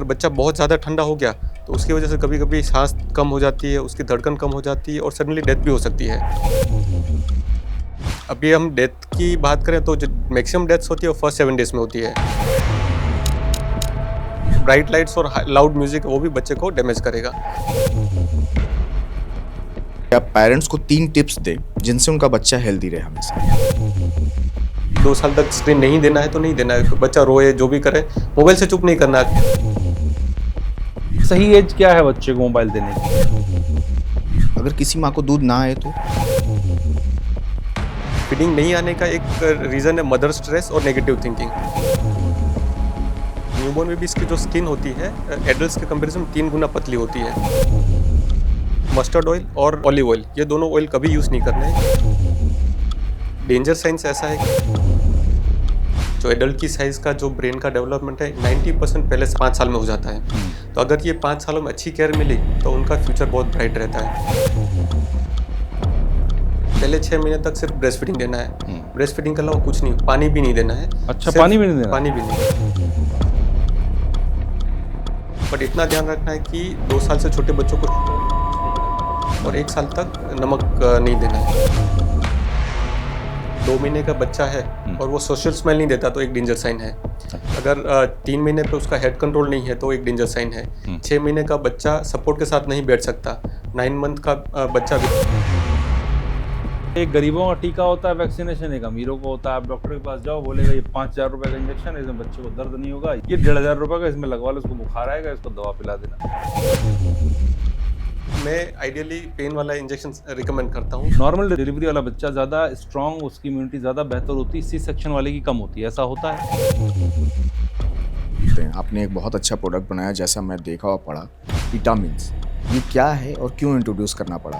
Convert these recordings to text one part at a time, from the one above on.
अगर बच्चा बहुत ज़्यादा ठंडा हो गया तो उसकी वजह से कभी कभी सांस कम हो जाती है, उसकी धड़कन कम हो जाती है और सडनली डेथ भी हो सकती है। अभी हम डेथ की बात करें तो जो मैक्सिमम डेथ्स होती है वो फर्स्ट 7 डेज में होती है। ब्राइट लाइट्स और लाउड म्यूजिक वो भी बच्चे को डैमेज करेगा। आप पेरेंट्स को 3 टिप्स दें जिनसे उनका बच्चा हेल्दी रहे हमेशा। 2 साल तक स्क्रीन नहीं देना है तो नहीं देना है। बच्चा रोए जो भी करे, मोबाइल से चुप नहीं करना है। सही एज क्या है बच्चे को मोबाइल देने की? अगर किसी माँ को दूध ना आए तो फीडिंग नहीं आने का एक रीज़न है मदर स्ट्रेस और नेगेटिव थिंकिंग। न्यूबॉर्न बेबीज़ की जो स्किन होती है एडल्ट्स के कंपैरिजन में 3 गुना पतली होती है। मस्टर्ड ऑयल और ऑलिव ऑयल, ये दोनों ऑयल कभी यूज़ नहीं करना है। डेंजर साइंस ऐसा है कि जो एडल्ट की साइज़ का जो ब्रेन का डेवलपमेंट है 90% पहले से 5 साल में हो जाता है। तो अगर ये 5 सालों में अच्छी केयर मिली तो उनका फ्यूचर बहुत ब्राइट रहता है। पहले 6 महीने तक सिर्फ ब्रेस्ट फीडिंग देना है। ब्रेस्ट फीडिंग के अलावा कुछ नहीं, पानी भी नहीं देना है। अच्छा, पानी भी नहीं देना? पानी भी नहीं। बट इतना ध्यान रखना है कि 2 साल से छोटे बच्चों को और 1 साल तक नमक नहीं देना है। 2 महीने का बच्चा है और वो सोशल स्मेल नहीं देता तो एक डेंजर साइन है। अगर 3 महीने पे उसका हेड कंट्रोल नहीं है तो एक डेंजर साइन है। 6 महीने का बच्चा सपोर्ट के साथ नहीं बैठ सकता। 9 मंथ का बच्चा भी। एक गरीबों का टीका होता है वैक्सीनेशन, एक अमीरों को होता है। आप डॉक्टर के पास जाओ, बोलेगा ये 5,000 रुपये का इंजेक्शन है, इसमें बच्चे को दर्द नहीं होगा। ये 1,500 रुपये का, इसमें लगवा लो, उसको बुखार आएगा, इसको दवा पिला देना। मैं आइडियली पेन वाला इंजेक्शन रिकमेंड करता हूँ। नॉर्मल डिलीवरी वाला बच्चा ज़्यादा स्ट्रॉन्ग, उसकी इम्यूनिटी ज़्यादा बेहतर होती है, सी सेक्शन वाले की कम होती है। ऐसा होता है? आपने एक बहुत अच्छा प्रोडक्ट बनाया, जैसा मैं देखा और पढ़ा। विटामिन्स, ये क्या है और क्यों इंट्रोड्यूस करना पड़ा?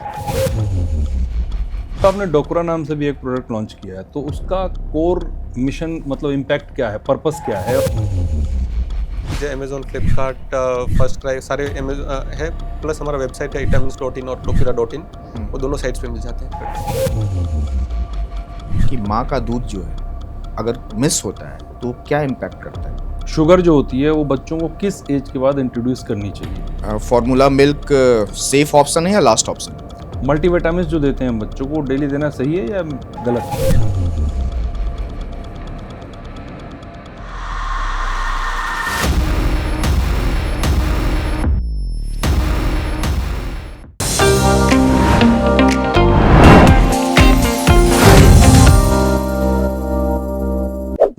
तो आपने डोकरा नाम से भी एक प्रोडक्ट लॉन्च किया है, तो उसका कोर मिशन मतलब इम्पैक्ट क्या है, पर्पस क्या है? जो अमेजोन, फ्लिपकार्ट, फर्स्ट क्राई सारे है, प्लस हमारा वेबसाइट है vitamins.in और docura.in, वो दोनों साइट्स पे मिल जाते हैं। कि माँ का दूध जो है अगर मिस होता है तो क्या इम्पैक्ट करता है? शुगर जो होती है वो बच्चों को किस एज के बाद इंट्रोड्यूस करनी चाहिए? फॉर्मूला मिल्क सेफ ऑप्शन है या लास्ट ऑप्शन? मल्टीविटामिन्स जो देते हैं बच्चों को, डेली देना सही है या गलत?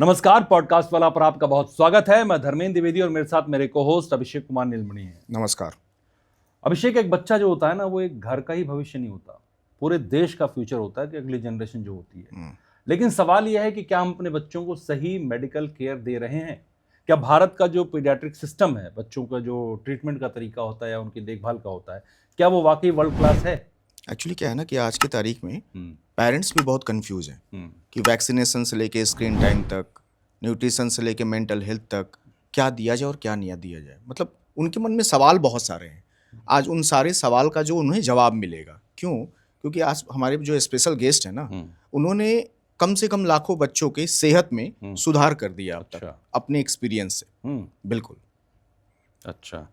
नमस्कार, पॉडकास्ट वाला पर आपका बहुत स्वागत है। मैं धर्मेंद्र द्विवेदी और मेरे साथ मेरे को होस्ट अभिषेक कुमार नीलमणि हैं। नमस्कार। अभिषेक, एक बच्चा जो होता है ना, वो एक घर का ही भविष्य नहीं होता, पूरे देश का फ्यूचर होता है कि अगली जनरेशन जो होती है। लेकिन सवाल यह है कि क्या हम अपने बच्चों को सही मेडिकल केयर दे रहे हैं? क्या भारत का जो पीडियाट्रिक सिस्टम है, बच्चों का जो ट्रीटमेंट का तरीका होता है या उनकी देखभाल का होता है, क्या वो वाकई वर्ल्ड क्लास है? एक्चुअली क्या है ना कि आज की तारीख में पेरेंट्स भी बहुत कंफ्यूज हैं कि वैक्सीनेशन से लेके स्क्रीन टाइम तक, न्यूट्रिशन से लेके मेंटल हेल्थ तक, क्या दिया जाए और क्या नहीं दिया जाए। मतलब उनके मन में सवाल बहुत सारे हैं। आज उन सारे सवाल का जो उन्हें जवाब मिलेगा। क्यों? क्योंकि आज हमारे जो स्पेशल गेस्ट हैं ना, उन्होंने कम से कम लाखों बच्चों के सेहत में सुधार कर दिया अब तक अपने एक्सपीरियंस से। बिल्कुल। अच्छा,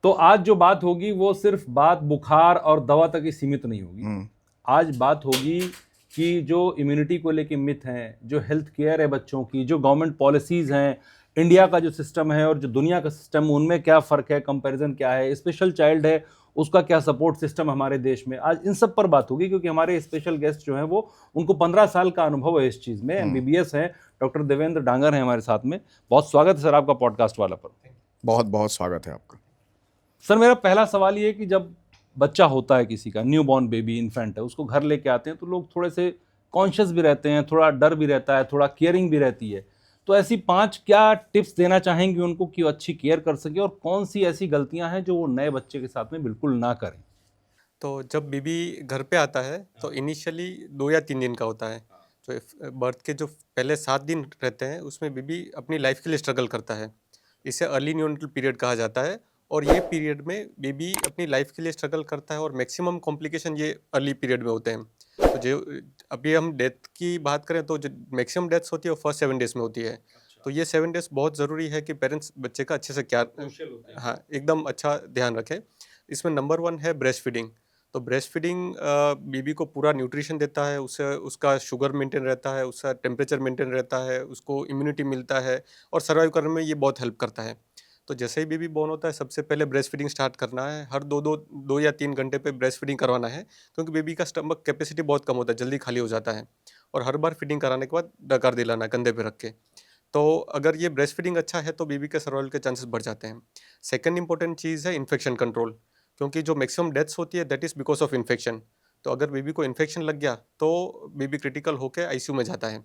तो आज जो बात होगी वो सिर्फ बात बुखार और दवा तक ही सीमित नहीं होगी। आज बात होगी कि जो इम्यूनिटी को लेके मिथ हैं, जो हेल्थ केयर है बच्चों की, जो गवर्नमेंट पॉलिसीज़ हैं, इंडिया का जो सिस्टम है और जो दुनिया का सिस्टम, उनमें क्या फ़र्क है, कंपैरिजन क्या है, स्पेशल चाइल्ड है उसका क्या सपोर्ट सिस्टम हमारे देश में, आज इन सब पर बात होगी। क्योंकि हमारे स्पेशल गेस्ट जो हैं वो, उनको 15 साल का अनुभव है इस चीज़ में, MBBS हैं, डॉक्टर देवेंद्र डांगर हैं हमारे साथ में। बहुत स्वागत है सर आपका पॉडकास्ट वाला पर। बहुत बहुत स्वागत है आपका। सर, मेरा पहला सवाल ये है कि जब बच्चा होता है किसी का, न्यू बॉर्न बेबी, इन्फेंट है, उसको घर लेके आते हैं तो लोग थोड़े से कॉन्शियस भी रहते हैं, थोड़ा डर भी रहता है, थोड़ा केयरिंग भी रहती है। तो ऐसी 5 क्या टिप्स देना चाहेंगे उनको कि वो अच्छी केयर कर सके, और कौन सी ऐसी गलतियां हैं जो वो नए बच्चे के साथ में बिल्कुल ना करें? तो जब बेबी घर पे आता है तो इनिशियली 2 या 3 दिन का होता है। जो बर्थ के जो पहले 7 दिन रहते हैं उसमें बेबी अपनी लाइफ के लिए स्ट्रगल करता है। इसे अर्ली न्यूनेटल पीरियड कहा जाता है। और ये पीरियड में बेबी अपनी लाइफ के लिए स्ट्रगल करता है और मैक्सिमम कॉम्प्लिकेशन ये अर्ली पीरियड में होते हैं। तो जो अभी हम डेथ की बात करें तो जो मैक्सिमम डेथ्स होती है वो फर्स्ट 7 डेज में होती है। तो ये 7 डेज बहुत ज़रूरी है कि पेरेंट्स बच्चे का अच्छे से क्या हाँ एकदम अच्छा ध्यान रखें। इसमें नंबर 1 है ब्रेस्ट फीडिंग। तो ब्रेस्ट फीडिंग बेबी को पूरा न्यूट्रिशन देता है, उससे उसका शुगर मेंटेन रहता है, उसका टेम्परेचर मेंटेन रहता है, उसको इम्यूनिटी मिलता है और सर्वाइव करने में ये बहुत हेल्प करता है। तो जैसे ही बेबी बॉर्न होता है सबसे पहले ब्रेस्ट फीडिंग स्टार्ट करना है। हर 2 या 3 घंटे पे ब्रेस्ट फीडिंग करवाना है, क्योंकि बेबी का स्टमक कैपेसिटी बहुत कम होता है, जल्दी खाली हो जाता है। और हर बार फीडिंग कराने के बाद डकार दिलाना है कंधे पे रख के। तो अगर ये ब्रेस्ट फीडिंग अच्छा है तो बेबी के सर्वाइवल के चांसेस बढ़ जाते हैं। सेकंड इंपॉर्टेंट चीज़ है इन्फेक्शन कंट्रोल, क्योंकि जो मैक्सिमम डेथ्स होती है that is because of infection. तो अगर बेबी को इन्फेक्शन लग गया तो बेबी क्रिटिकल होकर आईसीयू में जाता है।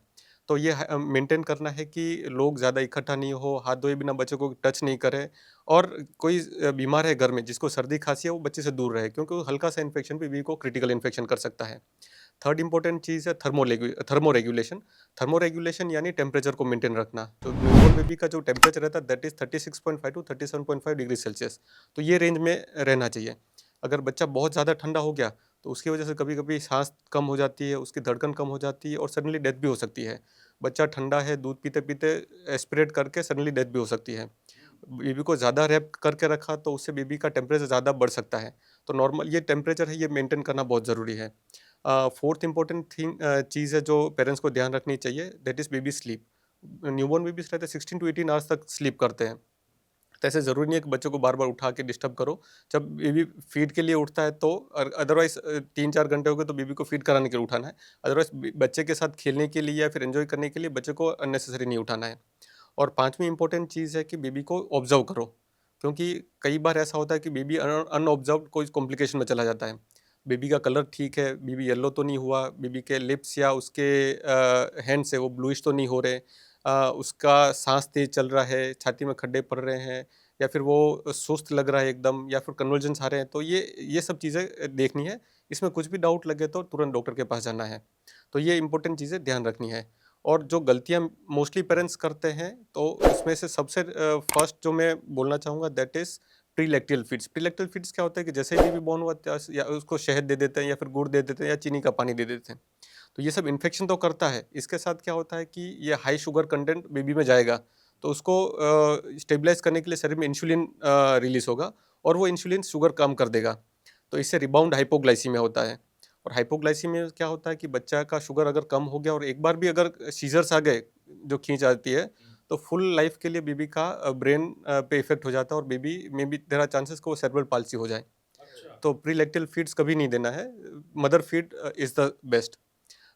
तो ये मेंटेन करना है कि लोग ज़्यादा इकट्ठा नहीं हो, हाथ धोए बिना बच्चे को टच नहीं करें और कोई बीमार है घर में जिसको सर्दी खांसी है वो बच्चे से दूर रहे, क्योंकि वो हल्का सा इन्फेक्शन बेबी को क्रिटिकल इन्फेक्शन कर सकता है। थर्ड इंपॉर्टेंट चीज़ है थर्मो रेगुलेशन। थर्मो रेगुलेशन यानी टेम्परेचर को मेंटेन रखना। तो न्यूबॉर्न बेबी का जो टेम्परेचर रहता है that is 36.5 to 37.5 degree Celsius. तो ये रेंज में रहना चाहिए। अगर बच्चा बहुत ज़्यादा ठंडा हो गया तो उसकी वजह से कभी कभी सांस कम हो जाती है, उसकी धड़कन कम हो जाती है और सडनली डेथ भी हो सकती है। बच्चा ठंडा है, दूध पीते पीते एस्पिरेट करके सडनली डेथ भी हो सकती है। बेबी को ज़्यादा रैप करके रखा तो उससे बेबी का टेम्परेचर ज़्यादा बढ़ सकता है। तो नॉर्मल ये टेम्परेचर है ये मेंटेन करना बहुत ज़रूरी है। फोर्थ इंपॉर्टेंट चीज़ है जो पेरेंट्स को ध्यान रखनी चाहिए that is baby sleep. Newborn babies रहते हैं 16 टू 18 आवर्स तक स्लीप करते हैं। तो ऐसे ज़रूरी नहीं है कि बच्चों को बार बार उठा के डिस्टर्ब करो। जब बेबी फीड के लिए उठता है तो अदरवाइज 3-4 घंटे हो गए तो बेबी को फीड कराने के लिए उठाना है। अदरवाइज बच्चे के साथ खेलने के लिए या फिर एंजॉय करने के लिए बच्चे को अननेसेसरी नहीं उठाना है। और पाँचवीं इंपॉर्टेंट चीज़ है कि बेबी को ऑब्जर्व करो, क्योंकि कई बार ऐसा होता है कि बेबी अनऑब्जर्व्ड कोई कॉम्प्लिकेशन में चला जाता है। बेबी का कलर ठीक है, बेबी येलो तो नहीं हुआ, बेबी के लिप्स या उसके हैंड्स है वो ब्लूइश तो नहीं हो रहे, उसका सांस तेज चल रहा है, छाती में खड्डे पड़ रहे हैं या फिर वो सुस्त लग रहा है एकदम या फिर कन्वल्जन्स आ रहे हैं। तो ये सब चीज़ें देखनी है। इसमें कुछ भी डाउट लगे तो तुरंत डॉक्टर के पास जाना है। तो ये इंपॉर्टेंट चीज़ें ध्यान रखनी है। और जो गलतियाँ मोस्टली पेरेंट्स करते हैं तो उसमें से सबसे फर्स्ट जो मैं बोलना चाहूँगा दैट इज़ प्रीलैक्टियल फीड्स। प्रीलैक्टियल फीड्स क्या होता है कि जैसे ही बेबी बॉर्न हुआ या उसको शहद दे देते हैं या फिर गुड़ दे देते हैं या चीनी का पानी दे देते हैं। तो ये सब इन्फेक्शन तो करता है, इसके साथ क्या होता है कि ये हाई शुगर कंटेंट बेबी में जाएगा तो उसको स्टेबलाइज करने के लिए शरीर में इंसुलिन रिलीज होगा और वो इंसुलिन शुगर कम कर देगा। तो इससे रिबाउंड हाइपोग्लाइसीमिया होता है। और हाइपोग्लाइसीमिया में क्या होता है कि बच्चा का शुगर अगर कम हो गया और एक बार भी अगर सीजर्स आ गए जो खींच आती है तो फुल लाइफ के लिए बेबी का ब्रेन पे इफेक्ट हो जाता है और बेबी में भी देयर आर चांसेस को सेरेब्रल पाल्सी हो जाए। तो प्रीलैक्टियल फीड्स कभी नहीं देना है, mother feed is the best.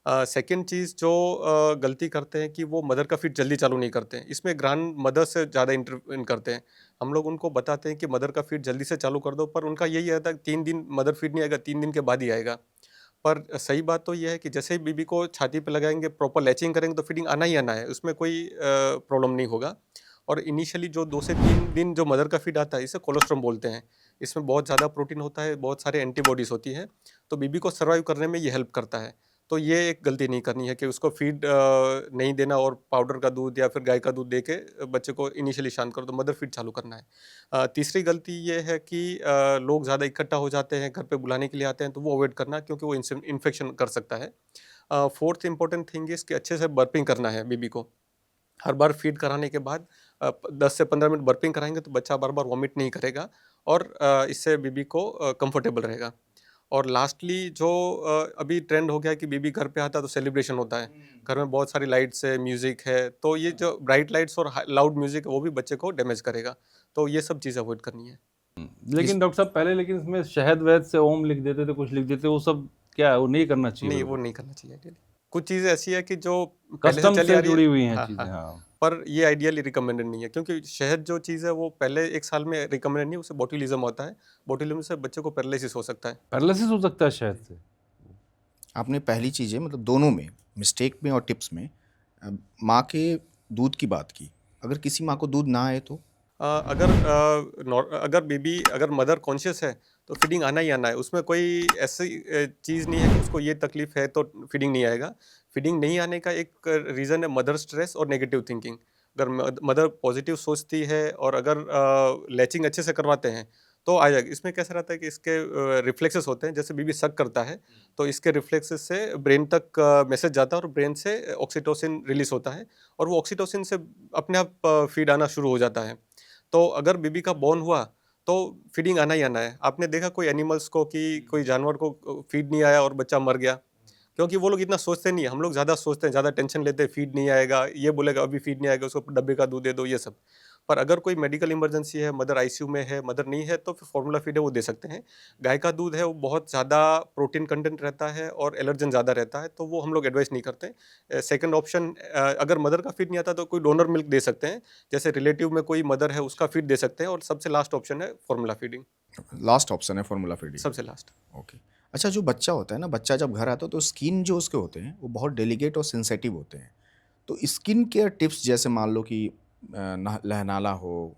Second चीज़ जो गलती करते हैं कि वो मदर का फीड जल्दी चालू नहीं करते हैं। इसमें ग्रांड मदर से ज़्यादा इंटरवेन करते हैं। हम लोग उनको बताते हैं कि मदर का फीड जल्दी से चालू कर दो, पर उनका यही रहता है कि 3 दिन मदर फीड नहीं आएगा, 3 दिन के बाद ही आएगा। पर सही बात तो ये है कि जैसे ही बेबी को छाती पे लगाएंगे, प्रॉपर लैचिंग करेंगे तो फीडिंग आना ही आना है, उसमें कोई प्रॉब्लम नहीं होगा। और इनिशियली जो 2 से 3 दिन जो मदर का फीड आता है इसे कोलोस्ट्रम बोलते हैं। इसमें बहुत ज़्यादा प्रोटीन होता है, बहुत सारे एंटीबॉडीज़ होती हैं, तो बेबी को सर्वाइव करने में ये हेल्प करता है। तो ये एक गलती नहीं करनी है कि उसको फीड नहीं देना और पाउडर का दूध या फिर गाय का दूध दे के बच्चे को इनिशियली शांत करो, तो मदर फीड चालू करना है। तीसरी गलती ये है कि लोग ज़्यादा इकट्ठा हो जाते हैं, घर पे बुलाने के लिए आते हैं, तो वो अवॉइड करना क्योंकि वो इन्फेक्शन कर सकता है। फोर्थ इंपॉर्टेंट थिंग इज़ कि अच्छे से बर्पिंग करना है बेबी को। हर बार फीड कराने के बाद 10 से 15 मिनट बर्पिंग कराएंगे तो बच्चा बार बार वॉमिट नहीं करेगा और इससे बेबी को कंफर्टेबल रहेगा। और लास्टली जो अभी ट्रेंड हो गया है कि बेबी घर पे आता है तो सेलिब्रेशन होता है, घर में बहुत सारी लाइट्स है, म्यूज़िक है, तो ये जो ब्राइट लाइट्स और लाउड म्यूज़िक है वो भी बच्चे को डैमेज करेगा। तो ये सब चीज़ अवॉइड करनी है। लेकिन डॉक्टर साहब पहले लेकिन इसमें शहद वहद से ओम लिख देते थे, कुछ लिख देते, वो सब क्या है, वो नहीं करना चाहिए? नहीं, वो नहीं करना चाहिए आइडियली। कुछ चीज़ें ऐसी है कि जो पहले से कस्टम चली से आ रही जुड़ी है। हुई हैं हाँ, चीज़ें। हाँ। हाँ, पर ये आइडियली रिकमेंडेड नहीं है, क्योंकि शहद जो चीज़ है वो पहले 1 साल में रिकमेंडेड नहीं है, उससे बोtulism होता है। बोtulism से बच्चे को पैरालिसिस हो सकता है। पैरालिसिस हो सकता है शहद से? आपने पहली चीज़ है मतलब दोनों में, मिस्टेक में और टिप्स में, माँ के दूध की बात की। अगर किसी माँ को दूध ना आए तो अगर मदर कॉन्शियस है तो फीडिंग आना ही आना है, उसमें कोई ऐसी चीज़ नहीं है कि उसको ये तकलीफ है तो फीडिंग नहीं आएगा। फीडिंग नहीं आने का एक रीज़न है मदर स्ट्रेस और नेगेटिव थिंकिंग। अगर मदर पॉजिटिव सोचती है और अगर लैचिंग अच्छे से करवाते हैं तो आ जाएगा। इसमें कैसा रहता है कि इसके रिफ्लेक्सेस होते हैं, जैसे बेबी सक करता है तो इसके रिफ्लेक्सेस से ब्रेन तक मैसेज जाता है और ब्रेन से ऑक्सीटोसिन रिलीज होता है और वो ऑक्सीटोसिन से अपने आप फीड आना शुरू हो जाता है। तो अगर बेबी का बॉर्न हुआ तो फीडिंग आना ही आना है। आपने देखा कोई एनिमल्स को कि कोई जानवर को फीड नहीं आया और बच्चा मर गया, क्योंकि वो लोग इतना सोचते नहीं है। हम लोग ज़्यादा सोचते हैं, ज़्यादा टेंशन लेते हैं, फीड नहीं आएगा, ये बोलेगा अभी फीड नहीं आएगा, उसको डब्बे का दूध दे दो, ये सब। पर अगर कोई मेडिकल इमरजेंसी है, मदर आईसीयू में है, मदर नहीं है, तो फिर फार्मूला फीड है वो दे सकते हैं। गाय का दूध है वो बहुत ज़्यादा प्रोटीन कंटेंट रहता है और एलर्जन ज़्यादा रहता है, तो वो हम लोग एडवाइस नहीं करते। सेकंड ऑप्शन, अगर मदर का फीड नहीं आता तो कोई डोनर मिल्क दे सकते हैं, जैसे रिलेटिव में कोई मदर है उसका फीड दे सकते हैं। और सबसे लास्ट ऑप्शन है फार्मूला फीडिंग, लास्ट ऑप्शन है फॉर्मूला फीडिंग। सबसे लास्ट। ओके। अच्छा, जो बच्चा होता है ना, बच्चा जब घर आता है तो स्किन जो उसके होते हैं वो बहुत डेलिकेट और सेंसिटिव होते हैं। तो स्किन केयर टिप्स, जैसे मान लो कि लहनाला हो,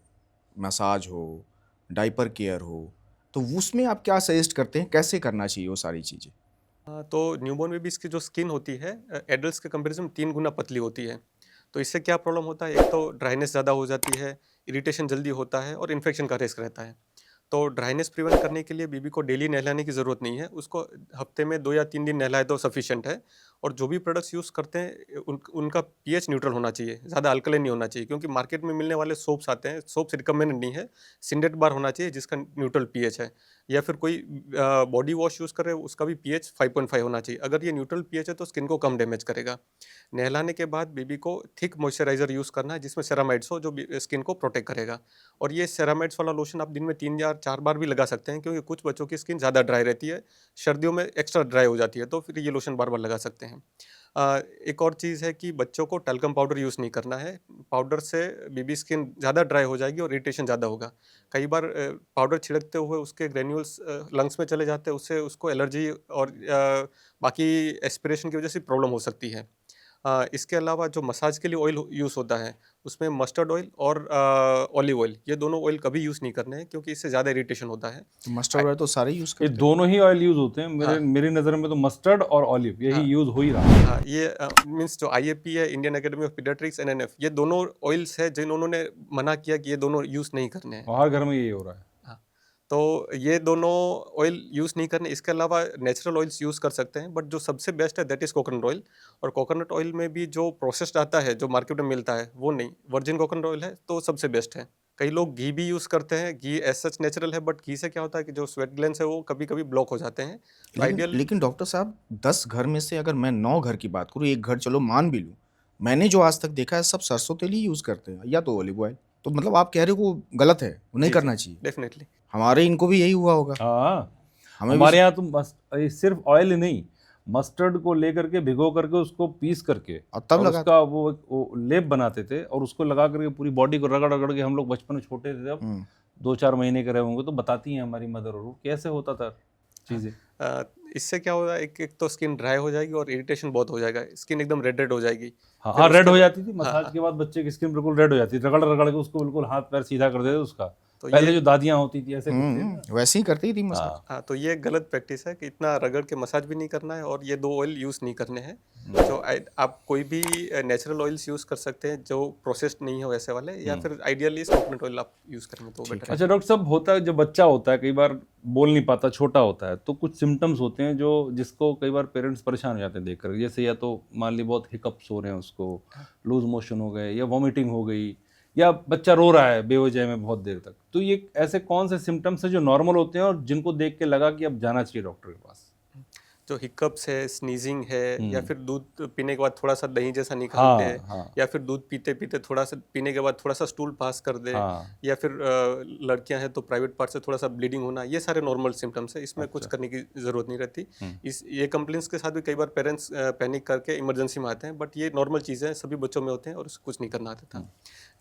मसाज हो, डाइपर केयर हो, तो उसमें आप क्या सजेस्ट करते हैं, कैसे करना चाहिए वो सारी चीज़ें? हाँ, तो न्यूबॉर्न बेबीज़ की जो स्किन होती है एडल्ट्स के कंपैरिजन 3 गुना पतली होती है। तो इससे क्या प्रॉब्लम होता है, एक तो ड्राइनेस ज़्यादा हो जाती है, इरिटेशन जल्दी होता है और इन्फेक्शन का रिस्क रहता है। तो ड्राइनेस प्रिवेंट करने के लिए बेबी को डेली नहलाने की ज़रूरत नहीं है, उसको हफ्ते में 2 या 3 दिन नहलाए तो सफिशिएंट है। और जो भी प्रोडक्ट्स यूज़ करते हैं उनका पीएच न्यूट्रल होना चाहिए, ज़्यादा अल्कलाइन नहीं होना चाहिए, क्योंकि मार्केट में मिलने वाले सोप्स आते हैं, सोप्स रिकमेंडेड नहीं है। सिंडेट बार होना चाहिए जिसका न्यूट्रल पीएच है, या फिर कोई बॉडी वॉश यूज़ करे उसका भी पीएच 5.5 होना चाहिए। अगर ये न्यूट्रल पीएच है तो स्किन को कम डैमेज करेगा। नहलाने के बाद बेबी को थिक मॉइस्चराइज़र यूज़ करना है जिसमें सेरामाइड्स हो, जो स्किन को प्रोटेक्ट करेगा। और ये सेरामाइड्स वाला लोशन आप दिन में 3 या 4 बार भी लगा सकते हैं, क्योंकि कुछ बच्चों की स्किन ज़्यादा ड्राई रहती है, सर्दियों में एक्स्ट्रा ड्राई हो जाती है, तो फिर ये लोशन बार बार लगा सकते हैं। एक और चीज़ है कि बच्चों को टैल्कम पाउडर यूज़ नहीं करना है। पाउडर से बेबी स्किन ज़्यादा ड्राई हो जाएगी और इरिटेशन ज़्यादा होगा। कई बार पाउडर छिड़कते हुए उसके ग्रैन्यूल्स लंग्स में चले जाते हैं, उससे उसको एलर्जी और बाकी एस्पिरेशन की वजह से प्रॉब्लम हो सकती है। इसके अलावा जो मसाज के लिए ऑयल यूज़ होता है उसमें मस्टर्ड ऑयल और ऑलिव ऑयल, ये दोनों ऑयल कभी यूज़ नहीं करने हैं, क्योंकि इससे ज़्यादा इरिटेशन होता है। तो मस्टर्ड ऑयल तो सारे यूज़ ये करते हैं। दोनों ही ऑयल यूज होते हैं। मेरी नज़र में तो मस्टर्ड और ऑलिव यही यूज हो ही रहा है। हाँ, ये मीन्स जो आईएपी है, Indian academy of paediatrics, NNF, ये दोनों ऑयल्स है जिन उन्होंने मना किया कि ये दोनों यूज़ नहीं करने हैं। और हर घर में यही हो रहा है। हाँ, तो ये दोनों ऑयल यूज़ नहीं करने। इसके अलावा नेचुरल ऑयल्स यूज़ कर सकते हैं, बट जो सबसे बेस्ट है दैट इज़ कोकोनट ऑयल। और कोकोनट ऑयल में भी जो प्रोसेस्ड आता है, जो मार्केट में मिलता है, वो नहीं, वर्जिन कोकोनट ऑयल है तो सबसे बेस्ट है। कई लोग घी भी यूज़ करते हैं, घी एज सच नेचुरल है, बट घी से क्या होता है कि जो स्वेट ग्लैंड्स है वो कभी कभी ब्लॉक हो जाते हैं। तो लेकिन डॉक्टर साहब, 10 घर में से अगर मैं 9 घर की बात करूँ, एक घर चलो मान भी लूँ, मैंने जो आज तक देखा है सब सरसों तेल ही यूज़ करते हैं या तो ऑलिव ऑयल। तो मतलब आप कह रहे हो वो गलत है, वो नहीं करना चाहिए। डेफिनेटली हमारे इनको भी यही हुआ होगा। हाँ, हमें हमारे यहाँ तो ये सिर्फ ऑयल ही नहीं, मस्टर्ड को लेकर के भिगो करके उसको पीस करके और तब और लगा उसका वो लेप बनाते थे और उसको लगा करके पूरी बॉडी को रगड़ रगड़ के, हम लोग बचपन में छोटे थे जब 2-4 महीने के रहे होंगे तो बताती हैं हमारी मदर, और वो कैसे होता था चीज़ें। इससे क्या होगा, एक तो स्किन ड्राई हो जाएगी और इरिटेशन बहुत हो जाएगा, स्किन एकदम रेड रेड हो जाएगी। हाँ फिर हाँ, रेड उसके हो जाती थी मसाज के बाद, बच्चे की स्किन बिल्कुल रेड हो जाती थी, रगड़ रगड़ के उसको बिल्कुल हाथ पैर सीधा कर देते उसका। तो पहले जो दादियाँ होती थी ऐसे करती थी। वैसे ही करती थी मसाज। हाँ, तो ये गलत प्रैक्टिस है कि इतना रगड़ के मसाज भी नहीं करना है और ये 2 ऑयल यूज़ नहीं करने हैं। तो आप कोई भी नेचुरल ऑयल्स यूज़ कर सकते हैं जो प्रोसेस्ड नहीं हो वैसे वाले, या फिर आइडियली कोकोनट ऑयल आप यूज़ करेंगे तो बेटर है। अच्छा डॉक्टर साहब, होता है जब बच्चा होता है कई बार बोल नहीं पाता, छोटा होता है, तो कुछ सिम्टम्स होते हैं जो जिसको कई बार पेरेंट्स परेशान हो जाते हैं देखकर, जैसे या तो मान ली बहुत हिकअप्स हो रहे हैं उसको, लूज मोशन हो गए, या वॉमिटिंग हो गई, या बच्चा रो रहा है बेवजह में बहुत देर तक। तो ये ऐसे कौन से सिम्टम्स हैं जो नॉर्मल होते हैं और जिनको देख के लगा कि अब जाना चाहिए डॉक्टर के पास? जो हिकअप्स है, स्नीजिंग है, या फिर दूध पीने के बाद थोड़ा सा दही जैसा निकालते हैं, या फिर दूध पीते पीते थोड़ा सा पीने के बाद थोड़ा सा स्टूल पास कर दे, या फिर लड़कियां हैं तो प्राइवेट पार्ट से थोड़ा सा ब्लीडिंग होना, ये सारे नॉर्मल सिम्टम्स है। इसमें कुछ करने की ज़रूरत नहीं रहती। ये कंप्लेंट्स के साथ भी कई बार पेरेंट्स पैनिक करके इमरजेंसी में आते हैं, बट ये नॉर्मल चीज़ें हैं, सभी बच्चों में होते हैं और उससे कुछ नहीं करना आता था।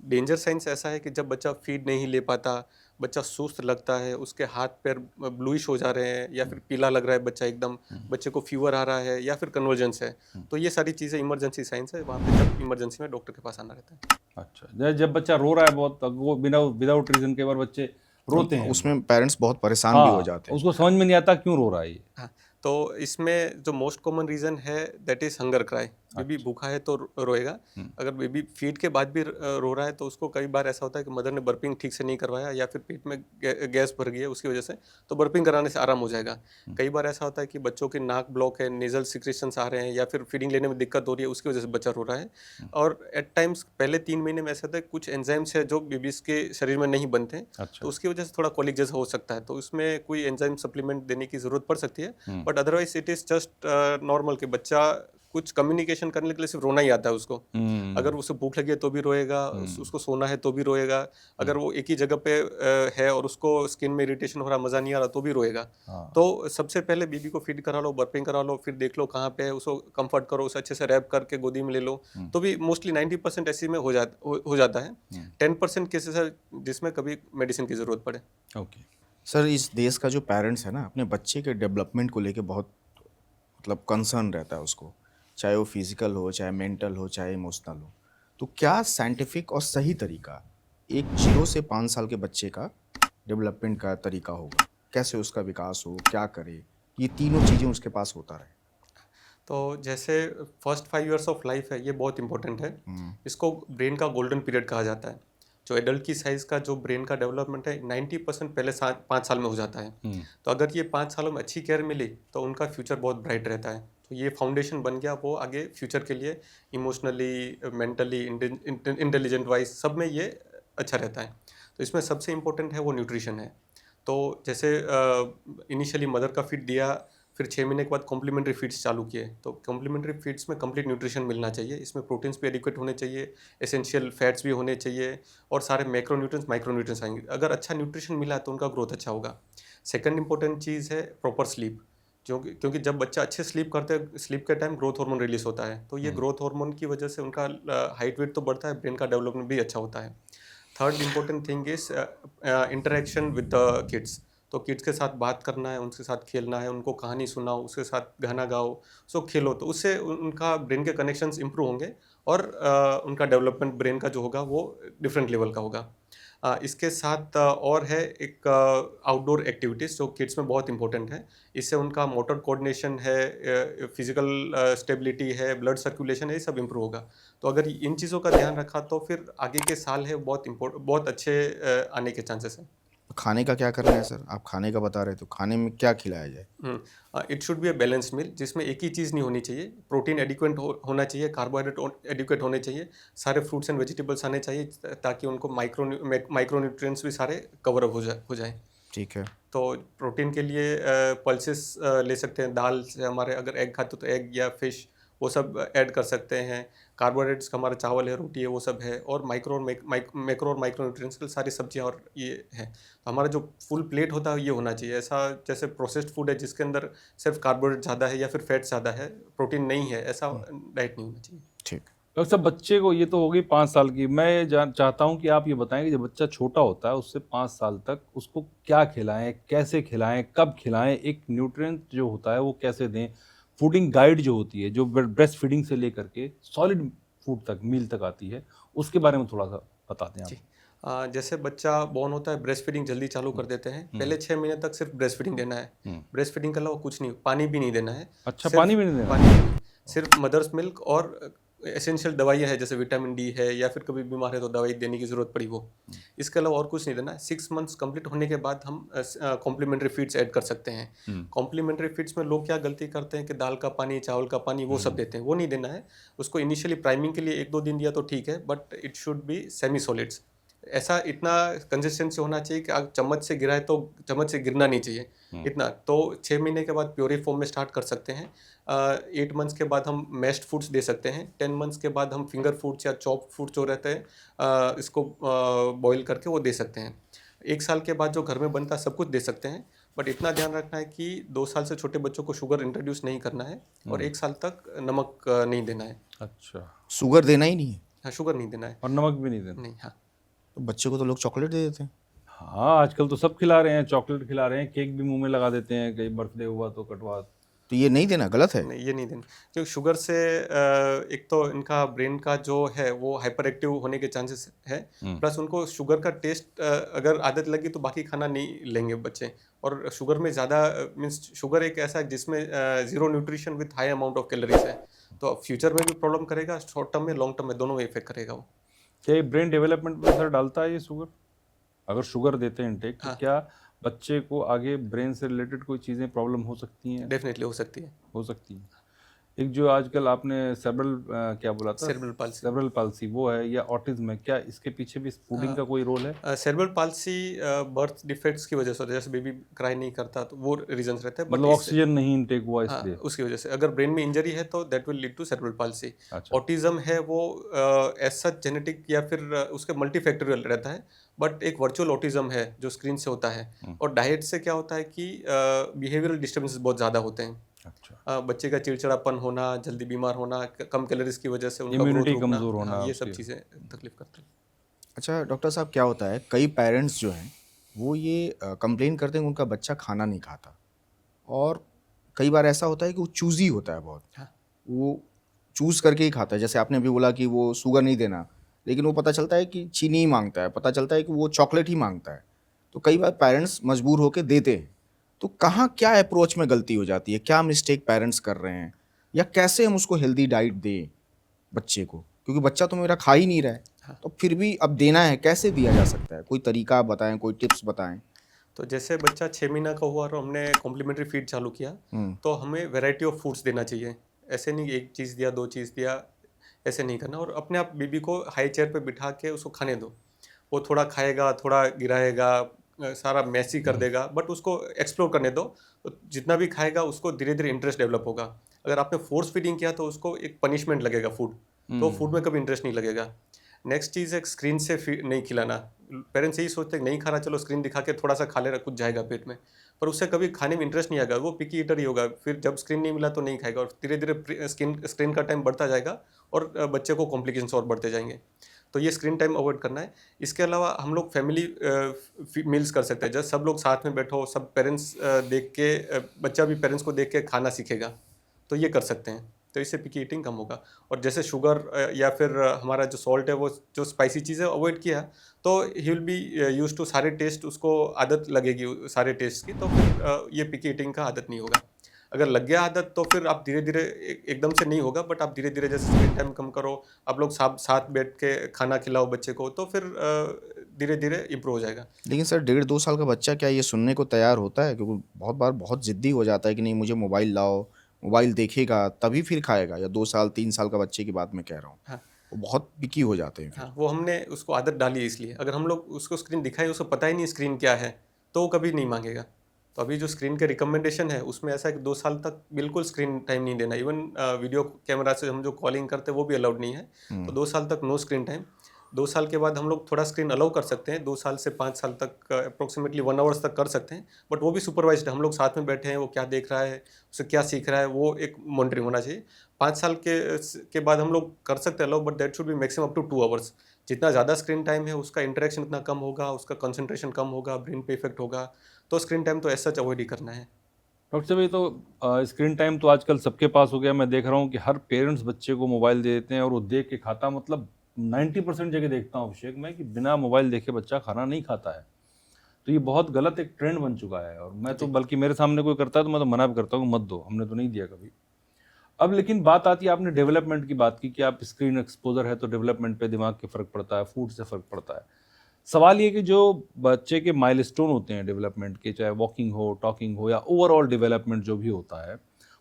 डेंजर साइंस ऐसा है कि जब बच्चा फीड नहीं ले पाता, बच्चा सुस्त लगता है, उसके हाथ पैर ब्लूइश हो जा रहे हैं, या फिर पीला लग रहा है बच्चा एकदम, बच्चे को फीवर आ रहा है, या फिर कन्वर्जेंस है, तो ये सारी चीज़ें इमरजेंसी साइंस है। वहाँ पे जब इमरजेंसी में डॉक्टर के पास आना रहता है। अच्छा, जब बच्चा रो रहा है बहुत, वो विदाउट रीजन कई बार बच्चे रोते हैं, उसमें पेरेंट्स बहुत परेशान भी हो जाते हैं, उसको समझ में नहीं आता क्यों रो रहा है ये। हाँ, तो इसमें जो मोस्ट कॉमन रीज़न है that is hunger cry. Baby भूखा है तो रोएगा। अगर बेबी फीड के बाद भी रो रहा है तो उसको कई बार ऐसा होता है कि मदर ने बर्पिंग ठीक से नहीं करवाया या फिर पेट में गैस भर गई है उसकी वजह से, तो बर्पिंग कराने से आराम हो जाएगा। कई बार ऐसा होता है कि बच्चों के नाक ब्लॉक है, नेजल सिक्रेशंस आ रहे हैं या फिर फीडिंग लेने में दिक्कत हो रही है, उसकी वजह से बच्चा रो रहा है। और एट टाइम्स पहले 3 महीने में ऐसा होता है कुछ एंजाइम्स है जो बेबीज के शरीर में नहीं बनते हैं, तो उसकी वजह से थोड़ा कॉलिक जैसा हो सकता है, तो इसमें कोई एंजाइम सप्लीमेंट देने की जरूरत पड़ सकती है। But otherwise it is just normal कि बच्चा कुछ कम्युनिकेशन करने के लिए सिर्फ रोना ही आता है उसको। अगर उसे भूख लगी है तो भी रोएगा, उसको सोना है तो भी रोएगा, अगर वो एक ही जगह पे है और उसको स्किन में इरिटेशन हो रहा, मजा नहीं आ रहा तो भी रोएगा। तो सबसे पहले बेबी को फीड करा लो, बर्पिंग करा लो, फिर देख लो कहाँ पे है, उसको कंफर्ट करो, उसे अच्छे से रैप करके गोदी में ले लो, तो भी मोस्टली 90% ऐसे में हो जाता है। 10% केसेस है जिसमें कभी मेडिसिन की जरूरत पड़े। ओके सर, इस देश का जो पेरेंट्स है ना, अपने बच्चे के डेवलपमेंट को लेके बहुत मतलब कंसर्न रहता है उसको, चाहे वो फिजिकल हो, चाहे मेंटल हो, चाहे इमोशनल हो। तो क्या साइंटिफिक और सही तरीका एक 0 से 5 साल के बच्चे का डेवलपमेंट का तरीका होगा? कैसे उसका विकास हो, क्या करे, ये तीनों चीज़ें उसके पास होता रहे? तो जैसे फर्स्ट 5 इयर्स ऑफ लाइफ है, ये बहुत इंपॉर्टेंट है। इसको ब्रेन का गोल्डन पीरियड कहा जाता है। जो एडल्ट की साइज़ का जो ब्रेन का डेवलपमेंट है 90% पहले 5 साल में हो जाता है। तो अगर ये 5 सालों में अच्छी केयर मिली तो उनका फ्यूचर बहुत ब्राइट रहता है। तो ये फाउंडेशन बन गया, वो आगे फ्यूचर के लिए इमोशनली, मेंटली, इंटेलिजेंट वाइज सब में ये अच्छा रहता है। तो इसमें सबसे इम्पोर्टेंट है वो न्यूट्रिशन है। तो जैसे इनिशियली मदर का फीड दिया, फिर 6 महीने के बाद कॉम्प्लीमेंट्री फीड्स चालू किए। तो कॉम्प्लीमेंट्री फीड्स में कंप्लीट न्यूट्रिशन मिलना चाहिए, इसमें प्रोटीन्स भी एडिक्वेट होने चाहिए, एसेंशियल फैट्स भी होने चाहिए और सारे मैक्रोन्यूट्रिएंट्स माइक्रोन्यूट्रिएंट्स आएंगे। अगर अच्छा न्यूट्रिशन मिला तो उनका ग्रोथ अच्छा होगा। सेकंड इंपॉर्टेंट चीज़ है प्रॉपर स्लीप, क्योंकि जब बच्चा अच्छे स्लीप करते हैं, स्लीप के टाइम ग्रोथ हार्मोन रिलीज होता है, तो ये ग्रोथ हार्मोन की वजह से उनका हाइट वेट तो बढ़ता है, ब्रेन का डेवलपमेंट भी अच्छा होता है। Third important thing is interaction with the kids. तो किड्स के साथ बात करना है, उनके साथ खेलना है, उनको कहानी सुनाओ, उसके साथ गाना गाओ, सो खेलो, तो उससे उनका ब्रेन के कनेक्शंस इंप्रूव होंगे और उनका डेवलपमेंट ब्रेन का जो होगा वो डिफरेंट लेवल का होगा। इसके साथ और है एक आउटडोर एक्टिविटीज़ जो किड्स में बहुत इंपॉर्टेंट है। इससे उनका मोटर कोऑर्डिनेशन है, फिजिकल स्टेबिलिटी है, ब्लड सर्कुलेशन है, ये सब इंप्रूव होगा। तो अगर इन चीज़ों का ध्यान रखा तो फिर आगे के साल है बहुत अच्छे आने के चांसेस हैं। खाने का क्या करना है सर? आप खाने का बता रहे, तो खाने में क्या खिलाया जाए? It should be a balance meal जिसमें एक ही चीज़ नहीं होनी चाहिए। प्रोटीन एडिक्वेट होना चाहिए, कार्बोहाइड्रेट एडिक्वेट होने चाहिए, सारे फ्रूट्स एंड वेजिटेबल्स आने चाहिए ताकि उनको माइक्रोन्यूट्रिएंट्स भी सारे कवर अप हो जाए। ठीक है। तो प्रोटीन के लिए पल्सेस ले सकते हैं, दाल से हमारे अगर एग खाते तो एग या फिश वो सब ऐड कर सकते हैं। कार्बोहाइड्रेट्स का हमारा चावल है, रोटी है, वो सब है, और मैक्रो और माइक्रोन्यूट्रिएंट्स की सारी सब्जियां और ये है। तो हमारा जो फुल प्लेट होता है ये होना चाहिए। ऐसा जैसे प्रोसेस्ड फूड है जिसके अंदर सिर्फ कार्बोहाइड्रेट ज़्यादा है या फिर फैट ज़्यादा है, प्रोटीन नहीं है, ऐसा डाइट नहीं होना चाहिए। ठीक। डॉक्टर साहब, बच्चे को ये तो हो गई 5 साल की, मैं चाहता हूँ कि आप ये बताएं कि जब बच्चा छोटा होता है उससे 5 साल तक उसको क्या खिलाएं, कैसे खिलाएं, कब खिलाएं, एक न्यूट्रिएंट जो होता है वो कैसे दें, फूडिंग गाइड जो होती है जो ब्रेस्ट फीडिंग से लेकर के सॉलिड फूड तक, मील तक आती है, उसके बारे में थोड़ा सा बताते हैं आप। जैसे बच्चा बॉर्न होता है, ब्रेस्ट फीडिंग जल्दी चालू कर देते हैं। पहले 6 महीने तक सिर्फ ब्रेस्ट फीडिंग देना है। ब्रेस्ट फीडिंग के अलावा कुछ नहीं, पानी भी नहीं देना है। अच्छा, पानी भी नहीं देना? पानी नहीं, सिर्फ मदर्स मिल्क और एसेंशियल दवाइयाँ है जैसे विटामिन डी है या फिर कभी बीमार है तो दवाई देने की ज़रूरत पड़ी वो। इसके अलावा और कुछ नहीं देना है। 6 मंथ्स कंप्लीट होने के बाद हम कॉम्प्लीमेंट्री फीड्स ऐड कर सकते हैं। कॉम्प्लीमेंट्री फीड्स में लोग क्या गलती करते हैं कि दाल का पानी, चावल का पानी वो सब देते हैं, वो नहीं देना है। उसको इनिशियली प्राइमिंग के लिए 1-2 दिन दिया तो ठीक है, but it should B semi solids. ऐसा इतना कंसिस्टेंसी होना चाहिए कि चम्मच से गिराए तो चम्मच से गिरना नहीं चाहिए इतना। तो 6 महीने के बाद प्योरी फॉर्म में स्टार्ट कर सकते हैं। 8 मंथ्स के बाद हम मैश्ड फूड्स दे सकते हैं। 10 मंथ्स के बाद हम फिंगर फूड्स या चॉप फूड्स जो रहते हैं इसको बॉईल करके वो दे सकते हैं। 1 साल के बाद जो घर में बनता है सब कुछ दे सकते हैं, बट इतना ध्यान रखना है कि 2 साल से छोटे बच्चों को शुगर इंट्रोड्यूस नहीं करना है और 1 साल तक नमक नहीं देना है। अच्छा, शुगर देना ही नहीं है? हाँ, शुगर नहीं देना है और नमक भी नहीं देना? नहीं। हाँ, तो बच्चे को तो लोग चॉकलेट दे देते हैं। हाँ, आजकल तो सब खिला रहे हैं, चॉकलेट खिला रहे हैं, केक भी मुंह में लगा देते हैं, कहीं बर्थडे हुआ तो कटवा। तो ये नहीं देना, गलत है? नहीं, ये नहीं देना, क्योंकि शुगर से एक तो इनका ब्रेन का जो है वो हाइपर एक्टिव होने के चांसेस है, प्लस उनको शुगर का टेस्ट अगर आदत लगी तो बाकी खाना नहीं लेंगे बच्चे। और शुगर में ज़्यादा मीन्स शुगर एक ऐसा है जिसमें 0 nutrition with high amount of calories है, तो फ्यूचर में भी प्रॉब्लम करेगा, शॉर्ट टर्म में लॉन्ग टर्म में दोनों में इफेक्ट करेगा वो। क्या ये ब्रेन डेवलपमेंट में असर डालता है ये शुगर? अगर शुगर देते हैं इनटेक तो हाँ। क्या बच्चे को आगे ब्रेन से रिलेटेड कोई चीज़ें प्रॉब्लम हो सकती हैं? डेफिनेटली हो सकती है। हो सकती हैं। एक जो आजकल आपने सेरेब्रल क्या बोला था? Cerebral palsy. सेरेब्रल पाल्सी वो है या ऑटिज्म है, क्या इसके पीछे भी फूडिंग का कोई रोल है? सेरेब्रल पाल्सी बर्थ डिफेक्ट्स की वजह से होता है, जैसे बेबी क्राई नहीं करता तो वो रीजंस रहते हैं। मतलब ऑक्सीजन नहीं इनटेक हुआ हाँ, इसलिए? उसकी वजह से अगर ब्रेन में इंजरी है तो that will lead to cerebral palsy. अच्छा। ऑटिज्म है वो एज सच जेनेटिक या फिर उसके मल्टीफैक्टोरियल रहता है, बट एक वर्चुअल ऑटिज्म है जो स्क्रीन से होता है। और डाइट से क्या होता है कि बिहेवियरल डिस्टर्बेंसेस बहुत ज़्यादा होते हैं। अच्छा। बच्चे का चिड़चिड़ापन होना, जल्दी बीमार होना, कम कैलोरीज की वजह से उनका इम्यूनिटी ग्रोथ रुकना, कमजोर होना हाँ, ये सब उसकी। चीज़ें तकलीफ करती हैं। अच्छा डॉक्टर साहब, क्या होता है कई पेरेंट्स जो हैं वो ये कंप्लेन करते हैं कि उनका बच्चा खाना नहीं खाता, और कई बार ऐसा होता है कि वो चूज़ी होता है बहुत। हाँ। वो चूज़ करके ही खाता है। जैसे आपने अभी बोला कि वो शुगर नहीं देना, लेकिन वो पता चलता है कि चीनी ही मांगता है, पता चलता है कि वो चॉकलेट ही मांगता है। तो कई बार पेरेंट्स मजबूर होकर देते हैं। तो कहाँ क्या अप्रोच में गलती हो जाती है, क्या मिस्टेक पेरेंट्स कर रहे हैं, या कैसे हम उसको हेल्दी डाइट दें बच्चे को, क्योंकि बच्चा तो मेरा खा ही नहीं रहा है। हाँ। तो फिर भी अब देना है, कैसे दिया जा सकता है? कोई तरीका आप बताएं, कोई टिप्स बताएं। तो जैसे बच्चा 6 महीना का हुआ और हमने कॉम्प्लीमेंट्री फीड चालू किया, तो हमें वैरायटी ऑफ फूड्स देना चाहिए। ऐसे नहीं एक चीज़ दिया, 2 चीज़ दिया, ऐसे नहीं करना। और अपने आप बेबी को हाई चेयर पे बिठा के उसको खाने दो। वो थोड़ा खाएगा, थोड़ा गिराएगा, सारा मैसी कर देगा, बट उसको एक्सप्लोर करने दो। तो जितना भी खाएगा उसको धीरे धीरे इंटरेस्ट डेवलप होगा। अगर आपने फोर्स फीडिंग किया तो उसको एक पनिशमेंट लगेगा फूड, तो फूड में कभी इंटरेस्ट नहीं लगेगा। नेक्स्ट चीज़ है स्क्रीन से नहीं खिलाना। पेरेंट्स यही सोचते हैं नहीं खा रहा, चलो स्क्रीन दिखा के थोड़ा सा खा ले रहा, कुछ जाएगा पेट में, पर उससे कभी खाने में इंटरेस्ट नहीं आएगा, वो पिकी ईटर ही होगा। फिर जब स्क्रीन नहीं मिला तो नहीं खाएगा, और धीरे धीरे स्क्रीन का टाइम बढ़ता जाएगा और बच्चे को कॉम्प्लिकेशंस और बढ़ते जाएंगे। तो ये स्क्रीन टाइम अवॉइड करना है। इसके अलावा हम लोग फैमिली मील्स कर सकते हैं, जब सब लोग साथ में बैठो, सब पेरेंट्स देख के बच्चा भी पेरेंट्स को देख के खाना सीखेगा, तो ये कर सकते हैं। तो इससे पिकी ईटिंग कम होगा। और जैसे शुगर या फिर हमारा जो सॉल्ट है, वो जो स्पाइसी चीज़ें अवॉइड किया तो he will be use to सारे टेस्ट, उसको आदत लगेगी सारे टेस्ट की, तो फिर ये पिकी ईटिंग का आदत नहीं होगा। अगर लग गया आदत तो फिर आप धीरे धीरे, एकदम से नहीं होगा, बट आप धीरे धीरे जैसे स्क्रीन टाइम कम करो, आप लोग साथ बैठ के खाना खिलाओ बच्चे को, तो फिर धीरे धीरे इम्प्रूव हो जाएगा। लेकिन सर 1.5-2 साल का बच्चा क्या ये सुनने को तैयार होता है? क्योंकि बहुत बार बहुत ज़िद्दी हो जाता है कि नहीं मुझे मोबाइल लाओ, मोबाइल देखेगा तभी फिर खाएगा। या 2 साल 3 साल का बच्चे की बात मैं कह रहा हूँ। हाँ। वो बहुत पिकी हो जाते हैं फिर। हाँ, वो हमने उसको आदत डाली है इसलिए। अगर हम लोग उसको स्क्रीन दिखाएं, उसको पता ही नहीं स्क्रीन क्या है, तो वो कभी नहीं मांगेगा। तो अभी जो स्क्रीन के रिकमेंडेशन है उसमें ऐसा है कि 2 साल तक बिल्कुल स्क्रीन टाइम नहीं देना। इवन वीडियो कैमरा से हम जो कॉलिंग करते हैं वो भी अलाउड नहीं है। तो 2 साल तक नो स्क्रीन टाइम। 2 साल के बाद हम लोग थोड़ा स्क्रीन अलाउ कर सकते हैं। 2 साल से 5 साल तक अप्रोक्सीमेटली 1 आवर्स तक कर सकते हैं, बट वो भी सुपरवाइज्ड। हम लोग साथ में बैठे हैं, वो क्या देख रहा है, उसे क्या सीख रहा है, वो एक मॉनिटरिंग होना चाहिए। 5 साल के बाद हम लोग कर सकते हैं allow, but that should be maximum up to 2 hours. जितना ज़्यादा स्क्रीन टाइम है उसका इंटरेक्शन उतना कम होगा, उसका कंसंट्रेशन कम होगा, ब्रेन पे इफेक्ट होगा। तो स्क्रीन टाइम तो ऐसा सच अवॉइड ही करना है। डॉक्टर साहब, ये तो स्क्रीन टाइम तो आजकल सबके पास हो गया। मैं देख रहा हूँ कि हर पेरेंट्स बच्चे को मोबाइल दे देते हैं और वो देख के खाता, मतलब 90% जगह देखता हूँ अभिषेक मैं कि बिना मोबाइल देखे बच्चा खाना नहीं खाता है। तो ये बहुत गलत एक ट्रेंड बन चुका है। और मैं तो बल्कि मेरे सामने कोई करता है तो मैं तो मना भी करता हूँ मत दो, हमने तो नहीं दिया कभी। अब लेकिन बात आती है, आपने डेवलपमेंट की बात की कि आप स्क्रीन एक्सपोजर है तो डेवलपमेंट पे दिमाग के फ़र्क पड़ता है, फूड से फ़र्क पड़ता है। सवाल ये कि जो बच्चे के माइलस्टोन होते हैं डेवलपमेंट के, चाहे वॉकिंग हो, टॉकिंग हो, या ओवरऑल डेवलपमेंट जो भी होता है,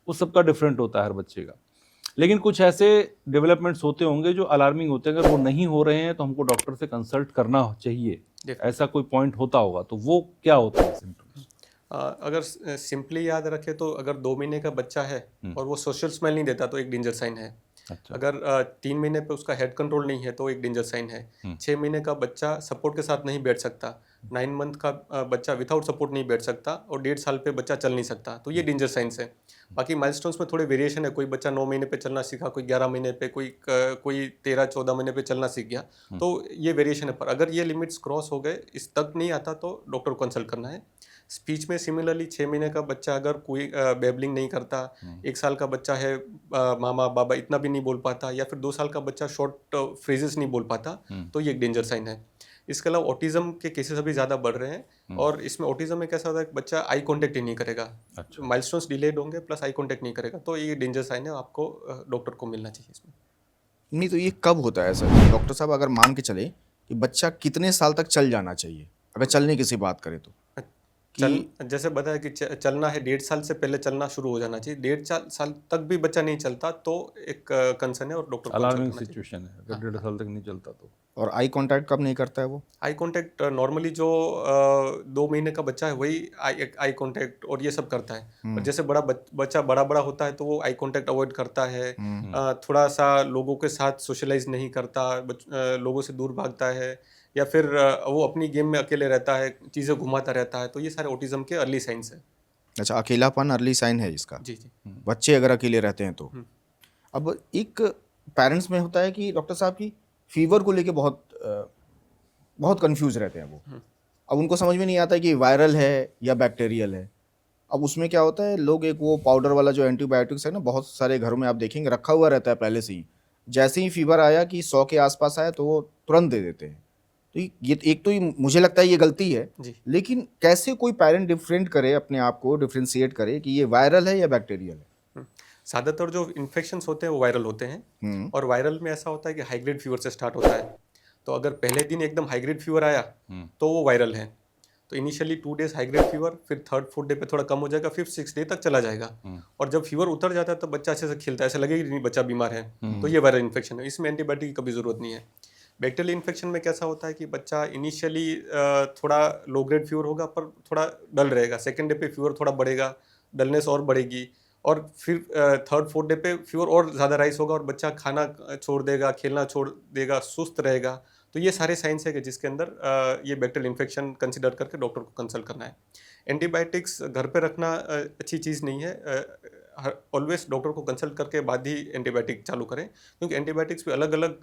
वो सबका डिफरेंट होता है हर बच्चे का। लेकिन कुछ ऐसे डेवलपमेंट्स होते होंगे जो अलार्मिंग होते हैं। अगर वो नहीं हो रहे हैं तो हमको डॉक्टर से कंसल्ट करना चाहिए। ऐसा कोई पॉइंट होता होगा, तो वो क्या होता है सिम्टम्स? अगर सिंपली याद रखे तो अगर 2 महीने का बच्चा है और वो सोशल स्मेल नहीं देता तो एक डेंजर साइन है। अच्छा। अगर 3 महीने पे उसका हेड कंट्रोल नहीं है तो एक डेंजर साइन है। 6 महीने का बच्चा सपोर्ट के साथ नहीं बैठ सकता, 9 मंथ का बच्चा विदाउट सपोर्ट नहीं बैठ सकता, और 1.5 साल पे बच्चा चल नहीं सकता, तो ये डेंजर साइंस है। बाकी माइलस्टोन्स में थोड़े वेरिएशन है। कोई बच्चा 9 महीने पे चलना सीखा, कोई 11 महीने पे, कोई 13-14 महीने पे चलना सीख गया, तो ये वेरिएशन है। पर अगर ये लिमिट्स क्रॉस हो गए, इस तक नहीं आता, तो डॉक्टर को कंसल्ट करना है। स्पीच में सिमिलरली 6 महीने का बच्चा अगर कोई बेबलिंग नहीं करता, 1 साल का बच्चा है मामा बाबा इतना भी नहीं बोल पाता, या फिर 2 साल का बच्चा शॉर्ट फ्रेजेस नहीं बोल पाता, तो ये एक डेंजर साइन है। इसके अलावा ऑटिज्म के केसेस अभी ज़्यादा बढ़ रहे हैं, और इसमें ऑटिज्म में कैसा होता है कि बच्चा आई कांटेक्ट ही नहीं करेगा, अच्छा। माइलस्टोन्स डिलेड होंगे प्लस आई कांटेक्ट नहीं करेगा, तो ये डेंजर साइन है, आपको डॉक्टर को मिलना चाहिए इसमें। नहीं तो ये कब होता है सर डॉक्टर साहब, अगर मान के चले कि बच्चा कितने साल तक चल जाना चाहिए, अगर चलने की सी बात करें तो? जैसे बताया कि चलना है 1.5 साल से पहले चलना शुरू हो जाना चाहिए, 1.5 साल तक भी बच्चा नहीं चलता तो एक कंसर्न है और डॉक्टर को अलार्मिंग सिचुएशन है अगर 1.5 साल तक नहीं चलता तो। और आई कांटेक्ट कब नहीं करता है वो? आई कांटेक्ट नॉर्मली जो 2 महीने का बच्चा है वही आई कांटेक्ट और ये सब करता है, और जैसे बच्चा बड़ा होता है तो वो आई कांटेक्ट अवॉइड करता है, थोड़ा सा लोगों के साथ सोशलाइज नहीं करता, लोगों से दूर भागता है, या फिर वो अपनी गेम में अकेले रहता है, चीज़ें घुमाता रहता है, तो ये सारे ऑटिज्म के अर्ली साइंस है। अच्छा, अकेलापन अर्ली साइन है इसका? जी जी। बच्चे अगर अकेले रहते हैं तो? अब एक पेरेंट्स में होता है कि डॉक्टर साहब की फीवर को लेके बहुत कंफ्यूज रहते हैं वो। अब उनको समझ में नहीं आता है कि वायरल है या बैक्टीरियल है। अब उसमें क्या होता है, लोग एक वो पाउडर वाला जो एंटीबायोटिक्स है ना, बहुत सारे घरों में आप देखेंगे रखा हुआ रहता है पहले से ही, जैसे ही फीवर आया कि 100 के आसपास आया तो वो तुरंत दे देते हैं। तो ये एक तो मुझे लगता है ये गलती है जी। लेकिन कैसे कोई पेरेंट डिफरेंट करे, अपने आप को डिफ्रेंशिएट करे कि ये वायरल है या बैक्टीरियल है? ज़्यादातर जो इन्फेक्शंस होते हैं वो वायरल होते हैं, और वायरल में ऐसा होता है कि हाई ग्रेड फीवर से स्टार्ट होता है, तो अगर पहले दिन एकदम हाई ग्रेड फीवर आया तो वो वायरल है। तो initially 2 days high grade fever, फिर 3rd-4th डे पे थोड़ा कम हो जाएगा, फिर 6th डे तक चला जाएगा, और जब फीवर उतर जाता है तो बच्चा अच्छे से खिलता है, ऐसा लगेगा कि नहीं बच्चा बीमार है, तो ये वायरल इन्फेक्शन है, इसमें एंटीबायोटिक की कभी ज़रूरत नहीं है। बैक्टीरियल इन्फेक्शन में कैसा होता है कि बच्चा इनिशियली थोड़ा लो ग्रेड फीवर होगा पर थोड़ा डल रहेगा, 2nd डे पे फीवर थोड़ा बढ़ेगा, डलनेस और बढ़ेगी, और फिर 3rd-4th डे पे फीवर और ज़्यादा राइज होगा और बच्चा खाना छोड़ देगा, खेलना छोड़ देगा, सुस्त रहेगा। तो ये सारे साइंस है कि जिसके अंदर ये बैक्टीरियल इन्फेक्शन कंसिडर करके डॉक्टर को कंसल्ट करना है। एंटीबायोटिक्स घर पे रखना अच्छी चीज़ नहीं है, ऑलवेज डॉक्टर को कंसल्ट करके बाद ही एंटीबायोटिक चालू करें, क्योंकि एंटीबायोटिक्स भी अलग अलग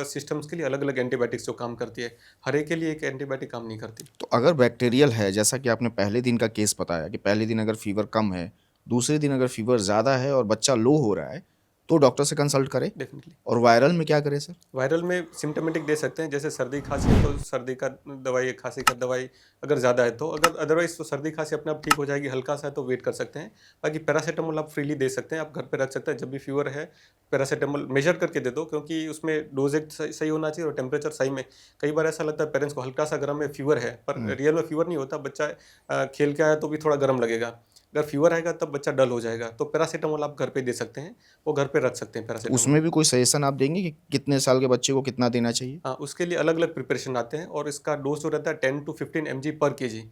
सिस्टम्स के लिए अलग अलग एंटीबायोटिक्स जो काम करती है, हर एक के लिए एक एंटीबायोटिक काम नहीं करती। तो अगर बैक्टीरियल है, जैसा कि आपने पहले दिन का केस बताया कि पहले दिन अगर फीवर कम है, दूसरे दिन अगर फीवर ज़्यादा है और बच्चा लो हो रहा है, तो डॉक्टर से कंसल्ट करें। डेफिनेटली। और वायरल में क्या करें सर? वायरल में सिम्टोमेटिक दे सकते हैं, जैसे सर्दी खांसी है तो सर्दी का दवाई, खांसी का दवाई अगर ज़्यादा है तो, अगर अदरवाइज तो सर्दी खांसी अपने आप ठीक हो जाएगी, हल्का सा है तो वेट कर सकते हैं। बाकी पैरासीटामोल आप फ्रीली दे सकते हैं, आप घर पे रख सकते हैं, जब भी फीवर है पैरासीटामोल मेजर करके दे दो, क्योंकि उसमें डोजेज सही होना चाहिए और टेम्परेचर सही में। कई बार ऐसा लगता है पेरेंट्स को हल्का सा गर्म है, फीवर है, पर रियल में फीवर नहीं होता, बच्चा खेल के आया तो भी थोड़ा गर्म लगेगा, अगर फीवर आएगा तब बच्चा डल हो जाएगा, तो पैरासीटामोल आप घर पे दे सकते हैं, वो घर पे रख सकते हैं पैरासीटामोल। उसमें भी कोई सजेशन आप देंगे कि कितने साल के बच्चे को कितना देना चाहिए? हाँ, उसके लिए अलग अलग प्रिपरेशन आते हैं, और इसका डोज जो रहता है 10 to 15 mg पर kg।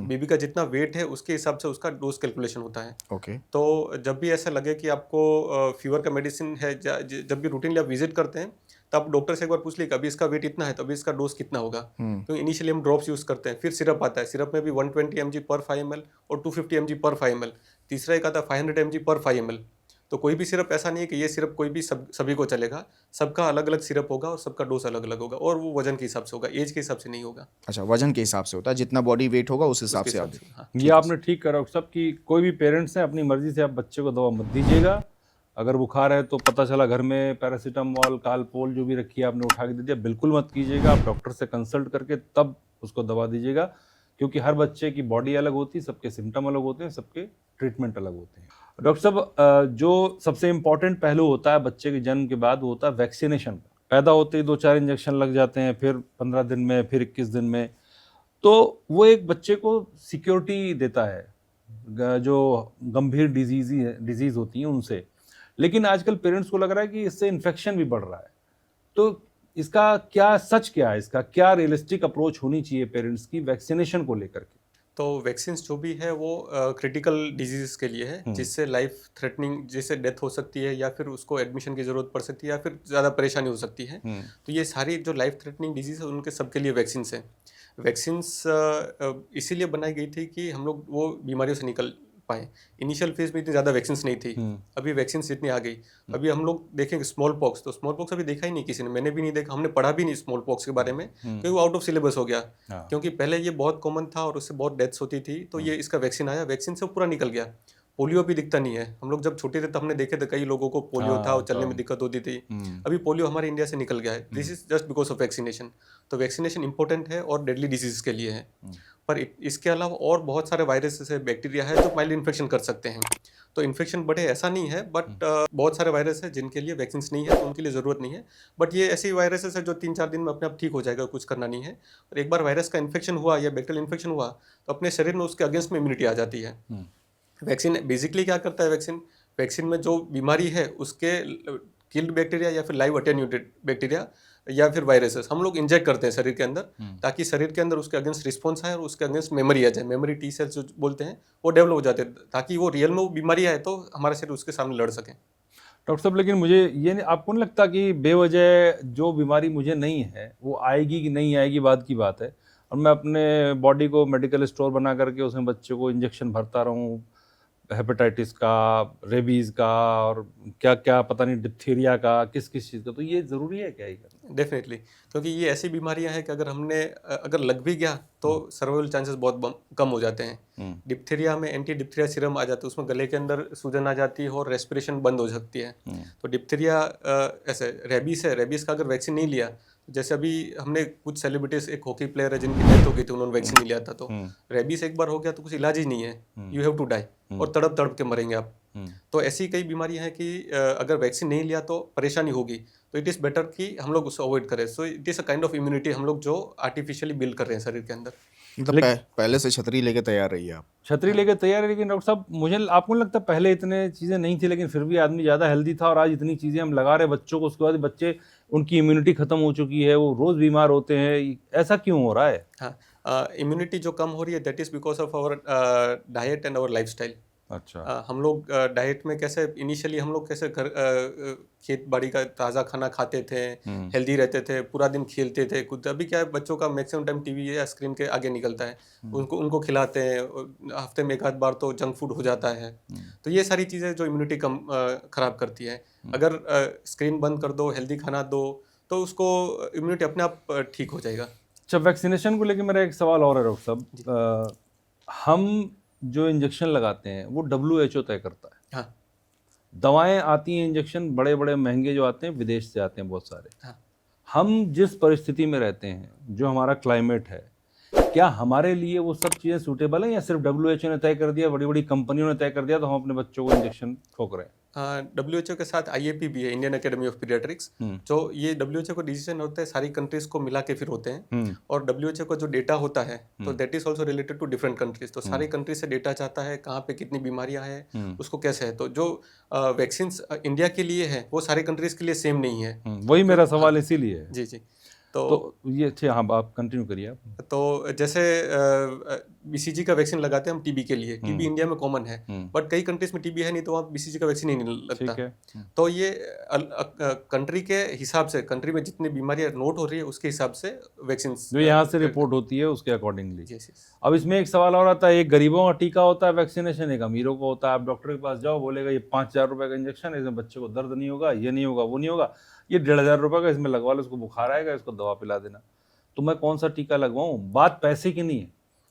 बेबी का जितना वेट है उसके हिसाब से उसका डोज कैलकुलेशन होता है। ओके। तो जब भी ऐसा लगे कि आपको फीवर का मेडिसिन है, जब भी रूटीनली आप विजिट करते हैं तो आप डॉक्टर से एक बार पूछ लीजिए अभी इसका वेट इतना है तो अभी इसका डोज कितना होगा। तो इनिशियली हम ड्रॉप्स यूज़ करते हैं, फिर सिरप आता है, सिरप में भी 120 mg पर 5 ml और 250 mg पर 5 ml, तीसरा एक आता है 500 mg पर 5 ml। तो कोई भी सिरप ऐसा नहीं है कि ये सिरप कोई भी सभी को चलेगा, सबका अलग अलग सिरप होगा और सबका डोज अलग अलग होगा, और वो वजन के हिसाब से होगा, एज के हिसाब से नहीं होगा। अच्छा, वजन के हिसाब से होता है, जितना बॉडी वेट होगा उस हिसाब से आप दें। हाँ। ये आपने ठीक करा सब कि कोई भी पेरेंट्स हैं अपनी मर्जी से आप बच्चे को दवा मत दीजिएगा। अगर बुखार है तो पता चला घर में पैरासीटामोल, कालपोल जो भी रखी है आपने उठा के दे दिया, बिल्कुल मत कीजिएगा। आप डॉक्टर से कंसल्ट करके तब उसको दवा दीजिएगा, क्योंकि हर बच्चे की बॉडी अलग होती है, सबके सिम्टम अलग होते हैं, सबके ट्रीटमेंट अलग होते हैं। डॉक्टर साहब, जो सबसे इम्पॉर्टेंट पहलू होता है बच्चे के जन्म के बाद वो होता है वैक्सीनेशन का। पैदा होते ही 2-4 इंजेक्शन लग जाते हैं, फिर 15 दिन में, फिर 21 दिन में, तो वो एक बच्चे को सिक्योरिटी देता है जो गंभीर डिजीज़ होती हैं उनसे। लेकिन आजकल पेरेंट्स को लग रहा है कि इससे इन्फेक्शन भी बढ़ रहा है, तो इसका क्या सच क्या है, इसका क्या रियलिस्टिक अप्रोच होनी चाहिए पेरेंट्स की वैक्सीनेशन को लेकर के? तो वैक्सीन जो भी है वो क्रिटिकल डिजीज़ के लिए है, जिससे लाइफ थ्रेटनिंग, जिससे डेथ हो सकती है या फिर उसको एडमिशन की ज़रूरत पड़ सकती है या फिर ज़्यादा परेशानी हो सकती है। तो ये सारी जो लाइफ थ्रेटनिंग डिजीज़ है उनके सबके लिए वैक्सीन्स हैं। वैक्सीन्स इसीलिए बनाई गई थी कि हम लोग वो बीमारियों से निकल पाए। इनिशियल फेज में इतनी ज़्यादा वैक्सीन्स नहीं थी, अभी वैक्सीन्स इतनी आ गई। अभी हम लोग देखेंगे स्मॉल पॉक्स, तो स्मॉल पॉक्स अभी देखा ही नहीं किसी ने, मैंने भी नहीं देखा, हमने पढ़ा भी नहीं स्मॉल पॉक्स के बारे में, क्योंकि वो आउट ऑफ सिलेबस हो गया। क्योंकि पहले ये बहुत कॉमन था और उससे बहुत डेथ्स होती थी, तो ये इसका वैक्सीन आया, वैक्सीन से पूरा निकल गया। पोलियो भी दिखता नहीं है। हम लोग जब छोटे थे तब हमने देखे थे कई लोगों को पोलियो था और चलने में दिक्कत होती थी। अभी पोलियो हमारे इंडिया से निकल गया है। This is just because of vaccination. तो वैक्सीनेशन इंपॉर्टेंट है और डेडली डिजीज के लिए है। पर इसके अलावा और बहुत सारे वायरसेस है, बैक्टीरिया है जो माइल्ड इन्फेक्शन कर सकते हैं। तो इन्फेक्शन बढ़े ऐसा नहीं है, बट बहुत सारे वायरस है जिनके लिए वैक्सीन नहीं है, तो उनके लिए ज़रूरत नहीं है। बट ये ऐसी वायरसेस है जो 3-4 दिन में अपने आप ठीक हो जाएगा, कुछ करना नहीं है। और एक बार वायरस का इन्फेक्शन हुआ या बैक्टीरियल इन्फेक्शन हुआ तो अपने शरीर में उसके अगेंस्ट में इम्यूनिटी आ जाती है। वैक्सीन बेसिकली क्या करता है, वैक्सीन में जो बीमारी है उसके किल्ड बैक्टीरिया या फिर लाइव अटेन्यूटेड बैक्टीरिया या फिर वायरसेस हम लोग इंजेक्ट करते हैं शरीर के अंदर, ताकि शरीर के अंदर उसके अगेंस्ट रिस्पॉन्स आए और उसके अगेंस्ट मेमोरी आ जाए। मेमोरी टी सेल्स जो बोलते हैं वो डेवलप हो जाते हैं, ताकि वो रियल में वो बीमारी आए तो हमारा शरीर उसके सामने लड़ सके। डॉक्टर साहब, लेकिन मुझे ये नहीं, आपको नहीं लगता कि बेवजह जो बीमारी मुझे नहीं है वो आएगी कि नहीं आएगी बाद की बात है, और मैं अपने बॉडी को मेडिकल स्टोर बना करके उसमें बच्चे को इंजेक्शन भरता रहूं, हेपेटाइटिस का, रेबीज़ का, और क्या क्या पता नहीं डिप्थीरिया का, किस किस चीज़ का, तो ये ज़रूरी है क्या ये करना? डेफिनेटली, क्योंकि ये ऐसी बीमारियां हैं कि अगर लग भी गया तो सर्वाइवल चांसेस बहुत कम हो जाते हैं। डिप्थीरिया में एंटी डिप्थीरिया सीरम आ जाता है, उसमें गले के अंदर सूजन आ जाती है और रेस्पिरेशन बंद हो सकती है। तो डिप्थीरिया ऐसे रेबीज है, रेबीज का अगर वैक्सीन नहीं लिया, जैसे अभी हमने कुछ सेलिब्रिटीज, एक हॉकी प्लेयर है जिनकी डेथ हो गई थी, उन्होंने वैक्सीन नहीं लिया था। तो रेबीज एक बार हो गया तो कुछ इलाज ही नहीं है, यू हैव टू डाई, और तड़प तड़प के मरेंगे आप। तो ऐसी कई बीमारियां हैं कि अगर वैक्सीन नहीं लिया तो परेशानी होगी। तो इट इज़ बेटर कि हम लोग उसको अवॉइड करें। So it is a kind of immunity हम लोग जो आर्टिफिशियली बिल्ड कर रहे हैं शरीर के अंदर। मतलब पहले से छतरी लेके तैयार रहिए आप। छतरी लेके तैयार है, लेकिन डॉक्टर साहब मुझे आपको नहीं लगता पहले इतने चीज़ें नहीं थी, लेकिन फिर भी आदमी ज़्यादा हेल्दी था, और आज इतनी चीज़ें हम लगा रहे बच्चों को, उसके बाद बच्चे उनकी इम्यूनिटी ख़त्म हो चुकी है, वो रोज़ बीमार होते हैं, ऐसा क्यों हो रहा है? हाँ, इम्यूनिटी जो कम हो रही है that is because of our diet and our lifestyle. अच्छा। हम लोग डाइट में कैसे इनिशियली हम लोग कैसे घर खेत बाड़ी का ताज़ा खाना खाते थे, हेल्दी रहते थे, पूरा दिन खेलते थे, कूदते। अभी क्या है, बच्चों का मैक्सिमम टाइम टीवी या स्क्रीन के आगे निकलता है, उनको खिलाते हैं, हफ्ते में एक आध बार तो जंक फूड हो जाता है। तो ये सारी चीज़ें जो इम्यूनिटी कम ख़राब करती है। अगर स्क्रीन बंद कर दो, हेल्दी खाना दो, तो उसको इम्यूनिटी अपने आप ठीक हो जाएगा। अच्छा, वैक्सीनेशन को लेकर मेरा एक सवाल और है डॉक्टर साहब। हम जो इंजेक्शन लगाते हैं वो WHO तय करता है। हाँ। दवाएं आती हैं, इंजेक्शन बड़े बड़े महंगे जो आते हैं विदेश से आते हैं बहुत सारे। हाँ। हम जिस परिस्थिति में रहते हैं, जो हमारा क्लाइमेट है, क्या हमारे लिए वो सब चीज़ें सूटेबल हैं, या सिर्फ WHO ने तय कर दिया, बड़ी बड़ी कंपनियों ने तय कर दिया, तो हम अपने बच्चों को इंजेक्शन ठोक रहे हैं? WHO के साथ IAP भी है, इंडियन एकेडमी ऑफ पीडियाट्रिक्स। जो ये WHO को डिसीजन होता है, सारी कंट्रीज को मिला के फिर होते हैं। और WHO का जो डेटा होता है तो that is also related to different countries. तो सारी कंट्रीज से डेटा चाहता है, कहाँ पे कितनी बीमारियां हैं, उसको कैसे है। तो जो वैक्सीन इंडिया के लिए है वो सारी कंट्रीज के लिए सेम नहीं है। वही मेरा सवाल इसीलिए है। जी। तो ये अच्छे, हाँ, आप कंटिन्यू करिए आप। तो जैसे BCG का वैक्सीन लगाते हैं हम टीबी के लिए, टीबी इंडिया में कॉमन है, बट कई कंट्रीज में टीबी है नहीं, तो वहाँ BCG का वैक्सीन ही नहीं लगता। ठीक है। तो ये कंट्री के हिसाब से, कंट्री में जितनी बीमारियां नोट हो रही है उसके हिसाब से वैक्सीन जो यहाँ से रिपोर्ट होती है उसके अकॉर्डिंगली। अब इसमें एक सवाल और आता है, एक गरीबों का टीका होता है वैक्सीनेशन, एक अमीरों का होता है। आप डॉक्टर के पास जाओ, बोलेगा ये 5,000 रुपये का इंजेक्शन है, इसमें बच्चे को दर्द नहीं होगा, ये नहीं होगा, वो नहीं होगा। ये 1,500 रुपये का, इसमें लगवा लो, उसको बुखार आएगा, इसको दवा पिला देना। तो मैं कौन सा टीका लगवाऊं? बात पैसे की नहीं है,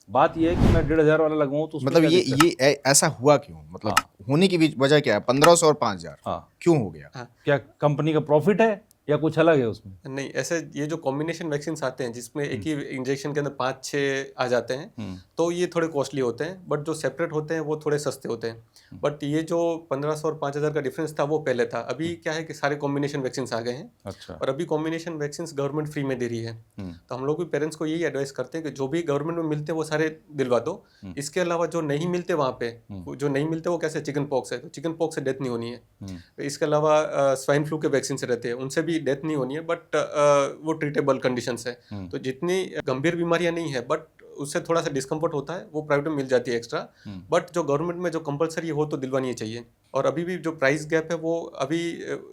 बात यह है कि मैं 1,500 वाला लगवाऊं तो मतलब ये ऐसा हुआ क्यों? मतलब होने की वजह क्या है? 1,500 और 5,000 क्यों हो गया? क्या कंपनी का प्रॉफिट है या कुछ अलग है उसमें? नहीं, ऐसे ये जो कॉम्बिनेशन वैक्सीन आते हैं जिसमें एक ही इंजेक्शन के अंदर 5-6 आ जाते हैं, तो ये थोड़े कॉस्टली होते हैं। बट जो सेपरेट होते हैं वो थोड़े सस्ते होते हैं। बट ये जो 1,500 और 5,000 का डिफरेंस था वो पहले था। अभी क्या है कि सारे कॉम्बिनेशन वैक्सीन आ गए हैं। अच्छा। और अभी कॉम्बिनेशन वैक्सीन गवर्नमेंट फ्री में दे रही है। तो हम लोग भी पेरेंट्स को यही एडवाइस करते हैं कि जो भी गवर्नमेंट में मिलते हैं वो सारे दिलवा दो। इसके अलावा जो नहीं मिलते वहाँ पे, जो नहीं मिलते वो कैसे, चिकन पॉक्स है तो चिकन पॉक्स से डेथ नहीं होनी है। इसके अलावा स्वाइन फ्लू के वैक्सीन से रहते हैं, उनसे भी डेथ नहीं होनी है, बट वो ट्रीटेबल कंडीशंस है। तो जितनी गंभीर बीमारियां नहीं है बट उससे थोड़ा सा डिस्कम्फर्ट होता है, वो प्राइवेट में मिल जाती है एक्स्ट्रा। बट जो गवर्नमेंट में जो कंपलसरी हो तो दिलवानी चाहिए। और अभी भी जो प्राइस गैप है वो अभी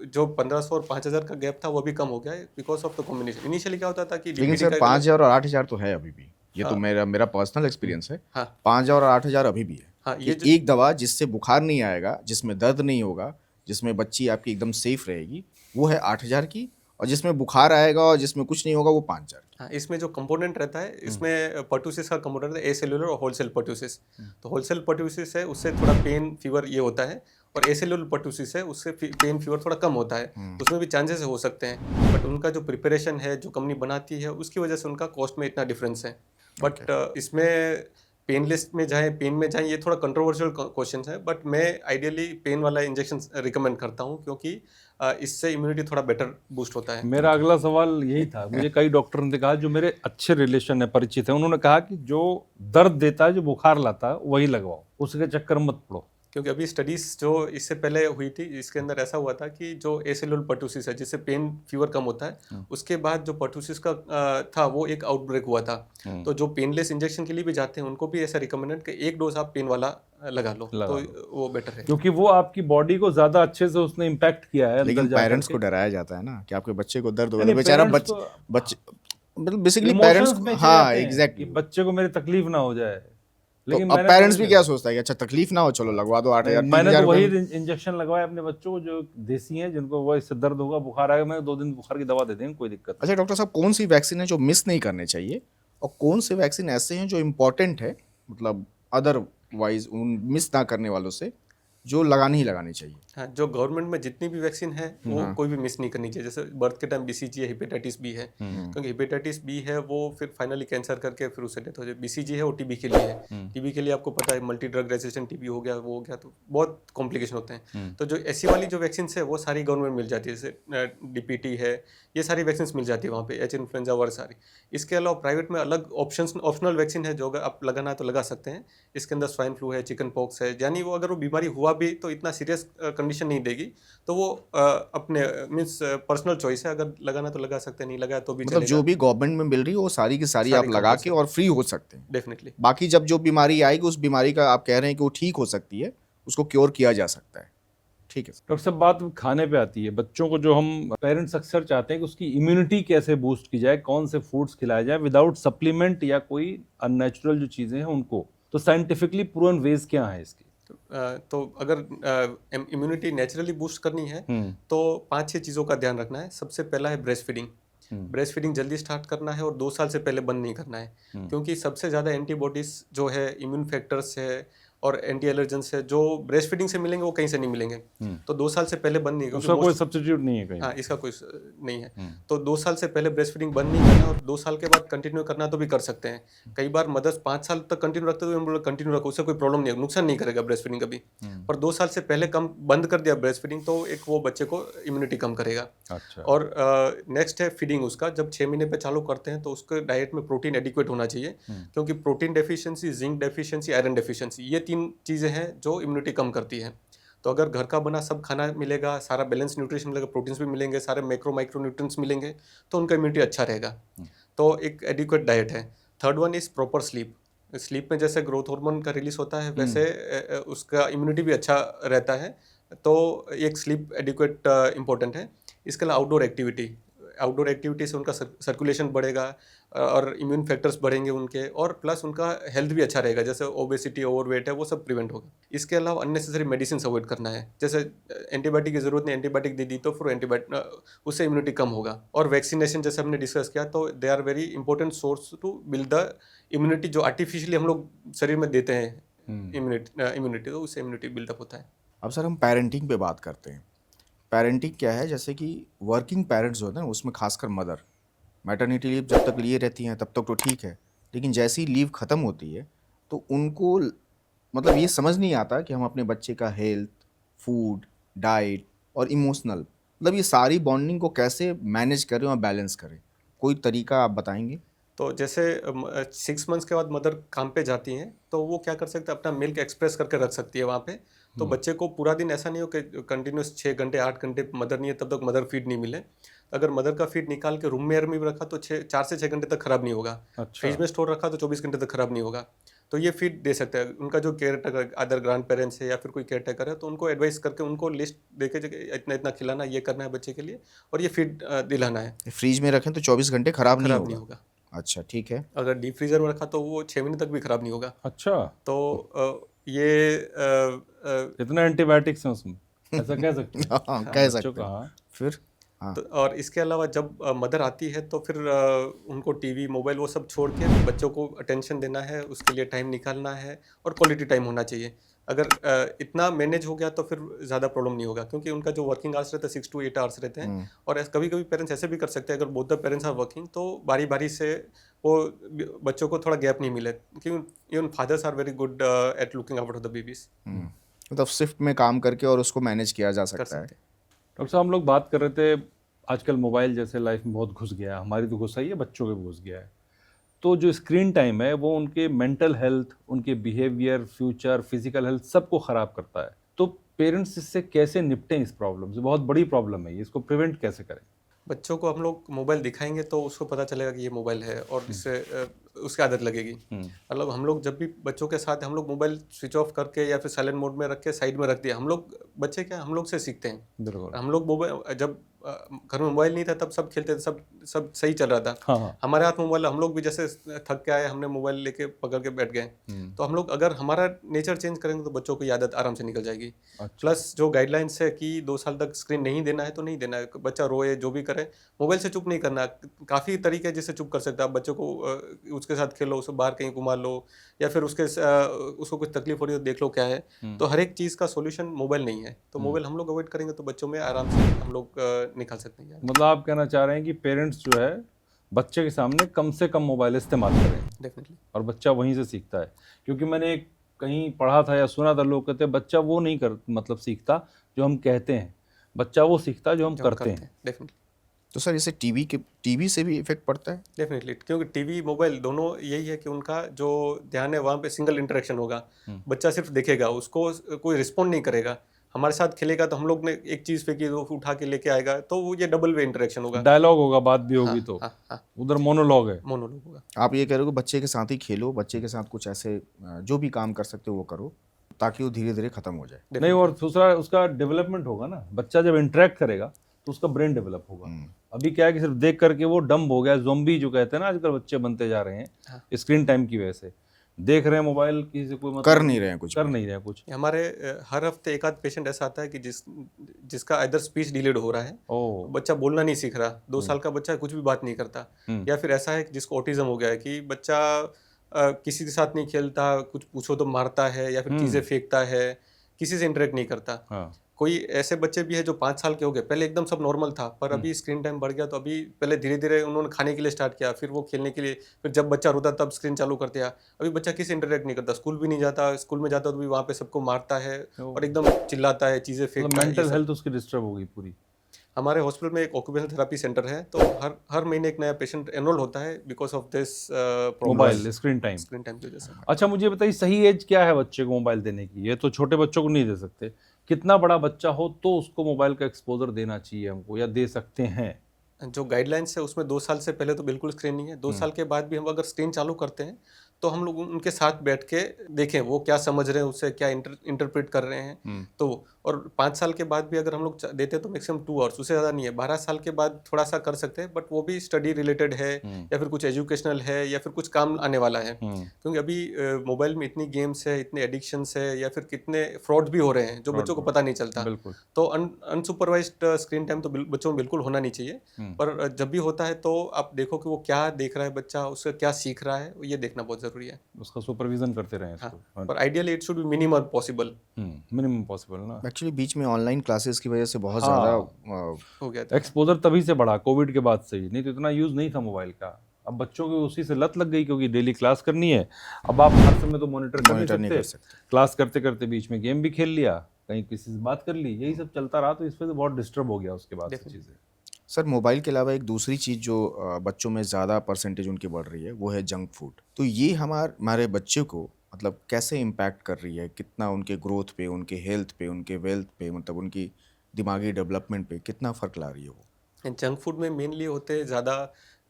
जो 1,500 और 5,000 का गैप था वो भी कम हो गया है because of the combination. Initially क्या होता था कि लेकिन सर 5,000 और 8,000 तो है अभी भी। ये तो मेरा पर्सनल एक्सपीरियंस है। 5,000 और 8,000 अभी भी है। ये एक दवा जिससे बुखार नहीं आएगा, जिसमें दर्द नहीं होगा, जिसमें बच्ची आपकी एकदम सेफ रहेगी, वो है 8,000 की। और जिसमें बुखार आएगा और जिसमें कुछ नहीं होगा वो 5-4। हाँ, इसमें जो कंपोनेंट रहता है इसमें पर्टूसिस का कंपोनेंट है, ए सेल्यूलर और होल सेल पर्टूसिस। तो होल सेल पर्टूसिस है उससे थोड़ा पेन फीवर ये होता है, और ए सेल्यूलर पर्टूसिस है उससे पेन फीवर थोड़ा कम होता है। उसमें भी चांसेस हो सकते हैं, बट उनका जो प्रिपरेशन है जो कंपनी बनाती है उसकी वजह से उनका कॉस्ट में इतना डिफरेंस है। बट इसमें पेनलेस में जाएं ये थोड़ा कंट्रोवर्शियल क्वेश्चन है, बट मैं आइडियली पेन वाला इंजेक्शन रिकमेंड करता हूँ, क्योंकि इससे इम्यूनिटी थोड़ा बेटर बूस्ट होता है। मेरा अगला सवाल यही था। मुझे कई डॉक्टर ने कहा, जो मेरे अच्छे रिलेशन है, परिचित है, उन्होंने कहा कि जो दर्द देता है, जो बुखार लाता है, वही लगवाओ, उसके चक्कर मत पड़ो। क्योंकि अभी स्टडीज जो इससे पहले हुई थी इसके अंदर ऐसा हुआ था कि जो ए सेल्यूलर पर्टूसिस है जिससे पेन फीवर कम होता है, उसके बाद जो पर्टूसिस का था वो एक आउटब्रेक हुआ था। तो जो पेनलेस इंजेक्शन के लिए भी जाते हैं उनको भी ऐसा रिकमेंडेड कि एक डोज आप पेन वाला लगा लो तो वो बेटर है, क्योंकि वो आपकी बॉडी को ज्यादा अच्छे से उसने इम्पैक्ट किया है। लेकिन पेरेंट्स को डराया जाता है ना कि आपके बच्चे को दर्द होगा, बेचारा बच्चे मतलब बेसिकली पेरेंट्स, हाँ एग्जैक्टली, बच्चे को मेरी तकलीफ ना हो जाए। लेकिन अब पेरेंट्स भी क्या सोचता है कि अच्छा तकलीफ ना हो, चलो लगवा दो 8,000। मैंने तो वही इंजेक्शन लगवाया अपने बच्चों को जो देसी हैं, जिनको वो इससे दर्द होगा, बुखार आएगा, मैं 2 दिन बुखार की दवा दे देंगे, कोई दिक्कत नहीं। अच्छा डॉक्टर साहब, कौन सी वैक्सीन है जो मिस नहीं करने चाहिए और कौन से वैक्सीन ऐसे हैं जो इम्पोर्टेंट है, मतलब अदरवाइज उन मिस ना करने वालों से जो लगानी ही लगानी चाहिए? हाँ, जो गवर्नमेंट में जितनी भी वैक्सीन है वो कोई भी मिस नहीं करनी चाहिए। जैसे बर्थ के टाइम BCG है, हेपेटाइटिस बी है, क्योंकि हेपेटाइटिस बी है वो फिर फाइनली कैंसर करके फिर उससे डेथ हो जाए। BCG है वो टीबी के लिए है, टीबी के लिए आपको पता है मल्टी ड्रग रेजिस्टेंट टीबी हो गया, वो हो गया तो बहुत कॉम्प्लिकेशन होते हैं। तो जो ऐसी वाली जो वैक्सीन है वो सारी गवर्नमेंट मिल जाती है, जैसे DPT है, ये सारी वैक्सीन मिल जाती है वहाँ पे, H इन्फ्लुएंजा और सारी। इसके अलावा प्राइवेट में अलग ऑप्शनल वैक्सीन है जो अगर आप लगाना है तो लगा सकते हैं। इसके अंदर स्वाइन फ्लू है, चिकन पॉक्स है, यानी वो अगर वो बीमारी हुआ भी तो इतना सीरियस कंडीशन नहीं देगी, तो वो अपने मीन्स पर्सनल चॉइस है, अगर लगाना तो लगा सकते हैं, नहीं लगाया तो भी मतलब जो भी गवर्नमेंट में मिल रही है वो सारी की सारी आप लगा के और फ्री हो सकते हैं डेफिनेटली। बाकी जब जो बीमारी आएगी उस बीमारी का आप कह रहे हैं कि वो ठीक हो सकती है, उसको क्योर किया जा सकता है। ठीक है डॉक्टर साहब, बात खाने पे आती है। बच्चों को जो हम पेरेंट्स अक्सर चाहते हैं कि उसकी इम्यूनिटी कैसे बूस्ट की जाए, कौन से फूड्स खिलाए जाए विदाउट सप्लीमेंट या कोई अननेचुरल जो चीज़ें हैं उनको, तो साइंटिफिकली प्रूवन वेज क्या है इसकी? तो अगर इम्यूनिटी नेचुरली बूस्ट करनी है तो 5-6 चीज़ों का ध्यान रखना है। सबसे पहला है ब्रेस्ट फीडिंग। ब्रेस्ट फीडिंग जल्दी स्टार्ट करना है और 2 साल से पहले बंद नहीं करना है, क्योंकि सबसे ज़्यादा एंटीबॉडीज जो है, इम्यून फैक्टर्स है और एंटी एलर्जेंस है जो ब्रेस्ट फीडिंग से मिलेंगे वो कहीं से नहीं मिलेंगे। तो 2 साल से पहले बंद नहीं, उसका कोई सब्स्टिट्यूट नहीं है कहीं। हाँ, इसका कोई नहीं है। तो 2 साल से पहले ब्रेस्ट फीडिंग बंद नहीं करना, और 2 साल के बाद कंटिन्यू करना तो भी कर सकते हैं। कई बार मदर्स 5 साल तक कंटिन्यू रखते तो हम लोग कंटिन्यू रखो, उससे कोई प्रॉब्लम नहीं है, नुकसान नहीं करेगा ब्रेस्ट फीडिंग कभी। पर 2 साल से पहले कम बंद कर दिया ब्रेस्ट फीडिंग तो एक वो बच्चे को इम्यूनिटी कम करेगा। अच्छा। और नेक्स्ट है फीडिंग उसका, जब 6 महीने पे चालू करते हैं तो उसके डाइट में प्रोटीन एडिक्वेट होना चाहिए, क्योंकि protein deficiency, zinc deficiency, iron deficiency, ये 3 चीज़ें हैं जो इम्यूनिटी कम करती है। तो अगर घर का बना सब खाना मिलेगा, सारा बैलेंस न्यूट्रिशन मिलेगा, प्रोटीन्स भी मिलेंगे, सारे मैक्रो माइक्रो न्यूट्रिएंट्स मिलेंगे, तो उनका इम्यूनिटी अच्छा रहेगा। तो एक एडिक्वेट डाइट है। Third one is proper sleep. Sleep में जैसे ग्रोथ हार्मोन का रिलीज होता है वैसे उसका इम्यूनिटी भी अच्छा रहता है, तो एक स्लीप एडिक्वेट इंपॉर्टेंट है। इसके अलावा आउटडोर एक्टिविटी से उनका सर्कुलेशन बढ़ेगा और इम्यून फैक्टर्स बढ़ेंगे उनके, और प्लस उनका हेल्थ भी अच्छा रहेगा, जैसे ओबेसिटी, ओवरवेट है, वो सब प्रिवेंट होगा। इसके अलावा अननेसेसरी मेडिसिन अवॉइड करना है, जैसे एंटीबायोटिक की जरूरत नहीं, एंटीबायोटिक दे दी तो फिर उससे इम्यूनिटी कम होगा। और वैक्सीनेशन जैसे हमने डिस्कस किया, तो they are very important source to build the immunity, जो आर्टिफिशियली हम लोग शरीर में देते हैं इम्यूनिटी, तो उससे इम्यूनिटी बिल्डअप होता है। अब सर हम पेरेंटिंग पे बात करते हैं। पेरेंटिंग क्या है, जैसे कि वर्किंग पेरेंट्स होते हैं उसमें खासकर मदर मैटरनिटी लीव जब तक लिए रहती हैं तब तक तो ठीक है, लेकिन जैसी लीव ख़त्म होती है तो उनको मतलब ये समझ नहीं आता कि हम अपने बच्चे का हेल्थ, फूड, डाइट और इमोशनल, मतलब ये सारी बॉन्डिंग को कैसे मैनेज करें और बैलेंस करें, कोई तरीका आप बताएंगे? तो जैसे 6 मंथ्स के बाद मदर काम पे जाती हैं तो वो क्या कर सकते हैं, अपना मिल्क एक्सप्रेस करके रख सकती है वहाँ पे। तो बच्चे को पूरा दिन ऐसा नहीं हो कि कंटिन्यूस 6 घंटे 8 घंटे मदर नहीं है तब तक मदर फीड नहीं मिले। अगर मदर का फीड निकाल के रूम में भी रखा तो 4 से 6 घंटे तक खराब नहीं होगा। अच्छा। फ्रिज में स्टोर रखा तो 24 घंटे तक खराब नहीं होगा। तो ये फीड दे सकते हैं। उनका जो care taker, other grand parents है या फिर कोई केयर टेकर है, तो उनको एडवाइस करके उनको लिस्ट देके इतना इतना खिलाना, ये करना है बच्चे के लिए, और ये फीड दिलाना है। फ्रिज में रखें तो 24 घंटे खराब नहीं होगा। अच्छा, ठीक है। अगर डीप फ्रीजर में रखा तो वो 6 महीने तक भी खराब नहीं होगा। अच्छा। तो ये इतना एंटीबायोटिक्स है उसमें, ऐसा कह सकते हैं? हाँ, कह सकते हैं। फिर हाँ। तो और इसके अलावा जब मदर आती है तो फिर उनको टीवी मोबाइल वो सब छोड़ के बच्चों को अटेंशन देना है, उसके लिए टाइम निकालना है और क्वालिटी टाइम होना चाहिए। अगर इतना मैनेज हो गया तो फिर ज़्यादा प्रॉब्लम नहीं होगा, क्योंकि उनका जो वर्किंग आवर्स रहते हैं 6 to 8 आवर्स रहते हैं। और कभी कभी पेरेंट्स ऐसे भी कर सकते हैं, अगर both the parents are working तो बारी बारी से वो बच्चों को थोड़ा गैप नहीं मिले, क्योंकि even fathers are very good at looking after the babies. मतलब शिफ्ट में काम करके और उसको मैनेज किया जा कर सकता है। सकते हैं। डॉक्टर साहब, हम लोग बात कर रहे थे, आजकल मोबाइल जैसे लाइफ में बहुत घुस गया है, हमारी तो घुसा ही है, बच्चों के भी घुस गया है। तो जो स्क्रीन टाइम है वो उनके मेंटल हेल्थ, उनके बिहेवियर, फ्यूचर, फिजिकल हेल्थ सबको ख़राब करता है। तो पेरेंट्स इससे कैसे निपटें इस प्रॉब्लम से? बहुत बड़ी प्रॉब्लम है ये, इसको प्रिवेंट कैसे करें? बच्चों को हम लोग मोबाइल दिखाएंगे तो उसको पता चलेगा कि ये मोबाइल है और इससे उसकी आदत लगेगी। मतलब हम लोग जब भी बच्चों के साथ हम लोग मोबाइल स्विच ऑफ करके या फिर साइलेंट मोड में रख के साइड में रख दिया, हम लोग बच्चे क्या हम लोग से सीखते हैं। बिल्कुल। हम लोग मोबाइल जब घर में मोबाइल नहीं था तब सब खेलते थे, सब सही चल रहा था। हाँ। हमारे हाथ में मोबाइल, हम लोग भी जैसे थक के आए हमने मोबाइल लेके पकड़ के बैठ गए। तो हम लोग अगर हमारा नेचर चेंज करेंगे तो बच्चों की आदत आराम से निकल जाएगी। प्लस जो गाइडलाइंस है कि 2 साल तक स्क्रीन नहीं देना है तो नहीं देना है, बच्चा रोए जो भी करे मोबाइल से चुप नहीं करना। काफ़ी तरीके हैं जिससे चुप कर सकता है बच्चों को। उसके साथ खेलो, उसको बाहर कहीं घुमा लो, या फिर उसको कुछ तकलीफ हो रही है तो देख लो क्या है। तो हर एक चीज़ का सोल्यूशन मोबाइल नहीं है, तो मोबाइल हम लोग अवॉइड करेंगे तो बच्चों में आराम से हम लोग निकाल सकते हैं। मतलब आप कहना चाह रहे हैं कि पेरेंट्स जो है बच्चे के सामने कम से कम मोबाइल इस्तेमाल करें, डेफिनेटली। और बच्चा वहीं से सीखता है। क्योंकि मैंने कहीं पढ़ा था या सुना था, लोग कहते हैं बच्चा वो नहीं मतलब सीखता जो हम कहते हैं, बच्चा वो सीखता जो हम करते हैं। डेफिनेटली। तो सर इसे टीवी से भी इफेक्ट पड़ता है? डेफिनेटली, क्योंकि टीवी मोबाइल दोनों यही है कि उनका जो ध्यान है वहाँ पे सिंगल इंटरेक्शन होगा। बच्चा सिर्फ देखेगा, उसको कोई रिस्पॉन्ड नहीं करेगा। हमारे साथ खेलेगा तो हम लोग ने एक चीज़ फेंकी तो उठा के लेके आएगा, तो वो ये डबल वे इंटरेक्शन होगा। डायलॉग होगा, बात भी होगी। हाँ, तो हाँ, उधर मोनोलॉग है। मोनोलॉग होगा। आप ये कह रहे हो कि बच्चे के साथ ही खेलो, बच्चे के साथ कुछ ऐसे जो भी काम कर सकते हो वो करो, ताकि वो धीरे धीरे खत्म हो जाए। नहीं, और दूसरा उसका डेवलपमेंट होगा ना, बच्चा जब इंटरेक्ट करेगा तो उसका ब्रेन डेवलप होगा। अभी क्या है कि सिर्फ देख करके वो डम्ब हो गया, ज़ोंबी जो कहते हैं ना आजकल बच्चे बनते जा रहे हैं स्क्रीन टाइम की वजह से। देख रहे हैं मोबाइल, किसी से कोई मतलब कर नहीं रहे हैं कुछ। हमारे हर हफ्ते एक आध पेशेंट ऐसा आता है कि जिसका इधर स्पीच डिलेड हो रहा है, बच्चा बोलना नहीं सीख रहा, 2 साल का बच्चा कुछ भी बात नहीं करता। या फिर ऐसा है कि जिसको ऑटिज्म हो गया है कि बच्चा किसी के साथ नहीं खेलता, कुछ पूछो तो मारता है या फिर चीज़ें फेंकता है, किसी से इंटरेक्ट नहीं करता। कोई ऐसे बच्चे भी है जो 5 साल के हो गए, पहले एकदम सब नॉर्मल था, पर अभी स्क्रीन टाइम बढ़ गया तो अभी पहले धीरे धीरे उन्होंने खाने के लिए स्टार्ट किया, फिर वो खेलने के लिए, फिर जब बच्चा रोता तब स्क्रीन चालू कर दिया। अभी बच्चा किसी इंटरेक्ट नहीं करता, स्कूल भी नहीं जाता, स्कूल में जाता तो भी वहाँ पे सबको मारता है और एकदम चिल्लाता है, चीज़ें फेंकता है। मेंटल हेल्थ उसकी डिस्टर्ब होगी पूरी। हमारे हॉस्पिटल में एक ऑक्यूपेशनल थेरेपी सेंटर है, तो हर महीने एक नया पेशेंट एनरोल होता है because of this mobile screen time की वजह से। अच्छा, मुझे बताइए सही एज क्या है बच्चे को मोबाइल देने की? ये तो छोटे बच्चों को नहीं दे सकते, कितना बड़ा बच्चा हो तो उसको मोबाइल का एक्सपोजर देना चाहिए हमको, या दे सकते हैं? जो गाइडलाइंस है उसमें 2 साल से पहले तो बिल्कुल स्क्रीन नहीं है। 2 साल के बाद भी हम अगर स्क्रीन चालू करते हैं तो हम लोग उनके साथ बैठ के देखें वो क्या समझ रहे हैं, उससे क्या इंटरप्रेट कर रहे हैं। तो और 5 साल के बाद भी अगर हम लोग देते हैं तो मैक्सिमम 2 आवर्स, उससे ज़्यादा नहीं है। 12 साल के बाद थोड़ा सा कर सकते हैं, बट वो भी स्टडी रिलेटेड है या फिर कुछ एजुकेशनल है या फिर कुछ काम आने वाला है। क्योंकि अभी मोबाइल में इतनी गेम्स है, इतने एडिक्शंस है या फिर कितने फ्रॉड भी हो रहे हैं जो बच्चों को पता नहीं चलता। तो अनसुपरवाइज्ड स्क्रीन टाइम तो बच्चों में बिल्कुल होना नहीं चाहिए, पर जब भी होता है तो आप देखो कि वो क्या देख रहा है बच्चा, उससे क्या सीख रहा है, ये देखना बहुत जरूरी है। उसका सुपरविजन करते रहें इसको। हाँ, पर ideally it should B minimum possible. Minimum possible ना। एक्चुअली बीच में ऑनलाइन क्लासेस की वजह से बहुत ज़्यादा हो गया था। एक्सपोजर तभी से बढ़ा कोविड के बाद से ही, नहीं तो इतना यूज़ नहीं था मोबाइल का। अब बच्चों को उसी से लत लग गई, क्योंकि डेली क्लास करनी है। अब आप हर समय तो मॉनिटर नहीं कर सकते। क्लास करते करते बीच में गेम भी खेल लिया, कहीं किसी से बात कर ली, यही सब चलता रहा, तो इस वजह से बहुत डिस्टर्ब हो गया उसके बाद चीज़ें। सर मोबाइल के अलावा एक दूसरी चीज़ जो बच्चों में ज़्यादा परसेंटेज उनकी बढ़ रही है वो है जंक फूड। तो ये हमारे बच्चे को मतलब कैसे इम्पैक्ट कर रही है, कितना उनके ग्रोथ पे, उनके हेल्थ पे, उनके वेल्थ पे, मतलब उनकी दिमागी डेवलपमेंट पे कितना फ़र्क ला रही है वो? जंक फूड में मेनली होते हैं ज़्यादा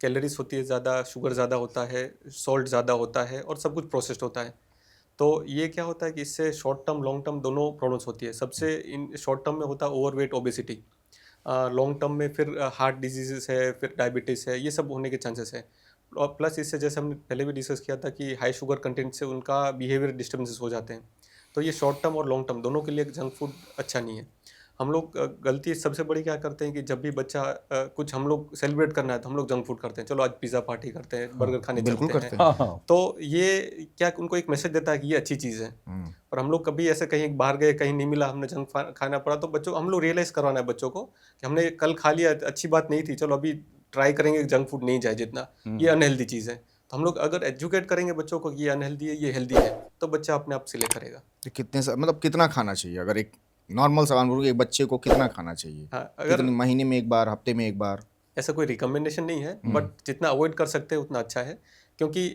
कैलोरीज होती है, ज़्यादा शुगर ज़्यादा होता है, सॉल्ट ज़्यादा होता है और सब कुछ प्रोसेस्ड होता है। तो ये क्या होता है कि इससे शॉर्ट टर्म लॉन्ग टर्म दोनों प्रॉब्लम्स होती है। सबसे इन शॉर्ट टर्म में होता है ओवरवेट, ओबेसिटी। लॉन्ग टर्म में फिर हार्ट डिजीज़ है, फिर डायबिटीज़ है, ये सब होने के चांसेस है। और प्लस इससे जैसे हमने पहले भी डिस्कस किया था कि हाई शुगर कंटेंट से उनका बिहेवियर डिस्टर्बेंसेस हो जाते हैं। तो ये शॉर्ट टर्म और लॉन्ग टर्म दोनों के लिए जंक फूड अच्छा नहीं है। हम लोग गलती सबसे बड़ी क्या करते हैं कि जब भी बच्चा कुछ हम लोग सेलिब्रेट करना है तो हम लोग जंक फूड करते हैं, चलो आज पिज़्ज़ा पार्टी करते हैं, बर्गर खाने बिल्कुल चलते करते हैं। हैं। हाँ। तो ये क्या उनको एक मैसेज देता है कि ये अच्छी चीज़ है। पर हम लोग कभी ऐसे कहीं बाहर गए, कहीं नहीं मिला, हमने जंक खाना पड़ा, तो बच्चों हम लोग रियलाइज़ करवाना है बच्चों को कि हमने कल खा लिया, अच्छी बात नहीं थी, चलो अभी ट्राई करेंगे जंक फूड नहीं जाए जितना, ये अनहेल्दी चीज़ है। तो हम लोग अगर एजुकेट करेंगे बच्चों को कि ये अनहेल्दी है, ये हेल्दी है, तो बच्चा अपने आप सिलेक्ट करेगा। तो मतलब कितना खाना चाहिए? अगर एक नॉर्मल सवाल बोलूँ, एक बच्चे को कितना खाना चाहिए? हाँ, अगर कितने महीने में एक बार, हफ्ते में एक बार? ऐसा कोई रिकमेंडेशन नहीं है, बट जितना अवॉइड कर सकते हैं उतना अच्छा है, क्योंकि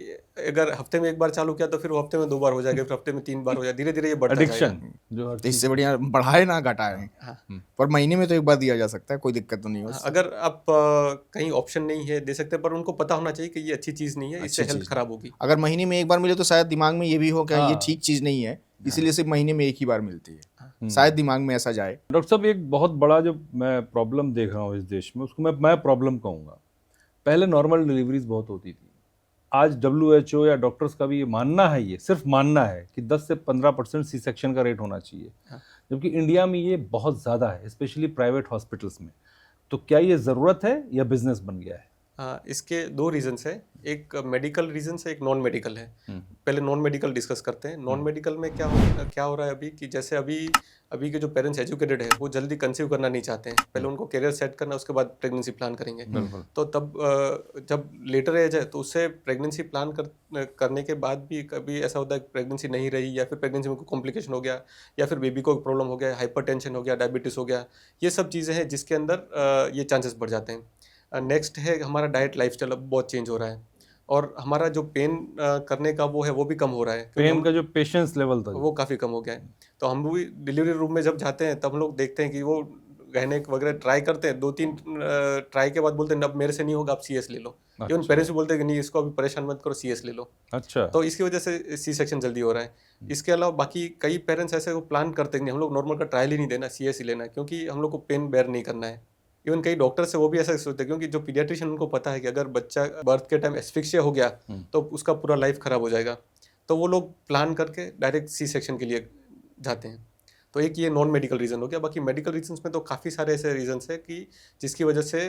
अगर हफ्ते में एक बार चालू किया तो फिर वो हफ्ते में 2 बार हो जाएगा, फिर हफ्ते में 3 बार हो जाएगा, धीरे धीरे ये बढ़ता जाएगा। एडिक्शन जो हर तो इससे बढ़िया बढ़ाए ना घटाए। हाँ। पर महीने में तो एक बार दिया जा सकता है, कोई दिक्कत तो नहीं हो। अगर आप कहीं ऑप्शन नहीं है दे सकते, पर उनको पता होना चाहिए कि ये अच्छी चीज़ नहीं है, इससे अच्छी हेल्थ चीज़ खराब होगी। अगर महीने में एक बार मिले तो शायद दिमाग में ये भी हो क्या ये हाँ। ठीक चीज़ नहीं है, इसीलिए सिर्फ महीने में एक ही बार मिलती है। शायद दिमाग में ऐसा जाए। डॉक्टर साहब, एक बहुत बड़ा जो मैं प्रॉब्लम देख रहा हूँ इस देश में, उसको मैं प्रॉब्लम कहूँगा। पहले नॉर्मल डिलीवरीज बहुत होती थी, आज WHO या डॉक्टर्स का भी ये मानना है, ये सिर्फ मानना है कि 10 से 15% सी सेक्शन का रेट होना चाहिए, जबकि इंडिया में ये बहुत ज़्यादा है, स्पेशली प्राइवेट हॉस्पिटल्स में। तो क्या ये ज़रूरत है या बिजनेस बन गया है? हाँ, इसके 2 रीजंस है, एक मेडिकल रीजन है, एक नॉन मेडिकल है। पहले नॉन मेडिकल डिस्कस करते हैं। नॉन मेडिकल में क्या हो रहा है अभी कि जैसे अभी के जो पेरेंट्स एजुकेटेड है वो जल्दी कंसीव करना नहीं चाहते हैं, पहले उनको करियर सेट करना, उसके बाद प्रेगनेंसी प्लान करेंगे। तो तब जब लेटर एज है तो उससे प्रेगनेंसी प्लान करने के बाद भी कभी ऐसा होता है कि प्रेगनेंसी नहीं रही, या फिर प्रेगनेंसी में कोई कॉम्प्लिकेशन हो गया, या फिर बेबी को प्रॉब्लम हो गया, हाइपरटेंशन हो गया, डायबिटीज़ हो गया, ये सब चीज़ें हैं जिसके अंदर ये चांसेस बढ़ जाते हैं। नेक्स्ट है हमारा डाइट लाइफस्टाइल अब बहुत चेंज हो रहा है, और हमारा जो पेन करने का वो है वो भी कम हो रहा है, पेन का जो पेशेंस लेवल था वो काफ़ी कम हो गया है। तो हम भी डिलीवरी रूम में जब जाते हैं तब हम लोग देखते हैं कि वो गहने वगैरह ट्राई करते हैं, 2-3 ट्राई के बाद बोलते हैं अब मेरे से नहीं होगा, आप CS ले लो। इवन पेरेंट्स भी बोलते हैं कि नहीं, इसको अभी परेशान मत करो, CS ले लो। अच्छा। तो इसकी वजह से सी सेक्शन जल्दी हो रहा है। इसके अलावा बाकी कई पेरेंट्स ऐसे वो प्लान करते हैं कि हम लोग नॉर्मल का ट्रायल ही नहीं देना, CS ही लेना है, क्योंकि हम लोग को पेन बेयर नहीं करना है। इवन कई डॉक्टर्स है वो भी ऐसा सोचते हैं, क्योंकि जो पीडियाट्रिशियन उनको पता है कि अगर बच्चा बर्थ के टाइम एस्फिक्सिया हो गया तो उसका पूरा लाइफ खराब हो जाएगा, तो वो लोग प्लान करके डायरेक्ट C सेक्शन के लिए जाते हैं। तो एक ये नॉन मेडिकल रीज़न हो गया। बाकी मेडिकल रीजंस में तो काफ़ी सारे ऐसे रीजंस है कि जिसकी वजह से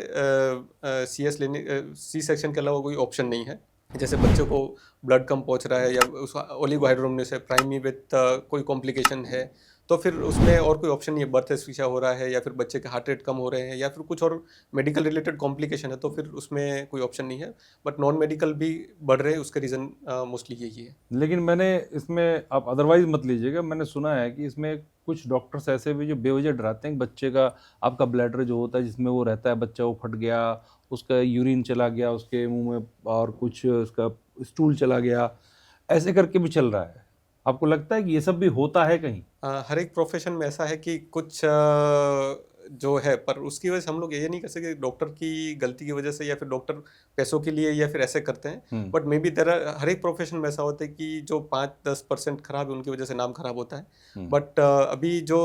CS लेने C सेक्शन के अलावा कोई ऑप्शन नहीं है। जैसे बच्चों को ब्लड कम पहुंच रहा है, या उसका ओलिगोहाइड्रोमनिस है, प्राइमी विथ कोई कॉम्प्लिकेशन है, तो फिर उसमें और कोई ऑप्शन नहीं है। बर्थ एस्फिक्सिया हो रहा है, या फिर बच्चे के हार्ट रेट कम हो रहे हैं, या फिर कुछ और मेडिकल रिलेटेड कॉम्प्लिकेशन है, तो फिर उसमें कोई ऑप्शन नहीं है। बट नॉन मेडिकल भी बढ़ रहे हैं, उसका रीज़न मोस्टली यही है। लेकिन मैंने इसमें, आप अदरवाइज मत लीजिएगा, मैंने सुना है कि इसमें कुछ डॉक्टर्स ऐसे भी जो बेवजह डराते हैं कि बच्चे का, आपका ब्लैडर जो होता है जिसमें वो रहता है, बच्चा वो फट गया, उसका यूरिन चला गया उसके मुंह में, और कुछ उसका स्टूल चला गया, ऐसे करके भी चल रहा है। आपको लगता है कि ये सब भी होता है कहीं? हर एक प्रोफेशन में ऐसा है कि कुछ जो है, पर उसकी वजह से हम लोग ये नहीं कर सकते डॉक्टर की गलती की वजह से, या फिर डॉक्टर पैसों के लिए या फिर ऐसे करते हैं। बट मे बी हर एक प्रोफेशन में ऐसा होता है कि जो 5-10% खराब है उनकी वजह से नाम खराब होता है। बट अभी जो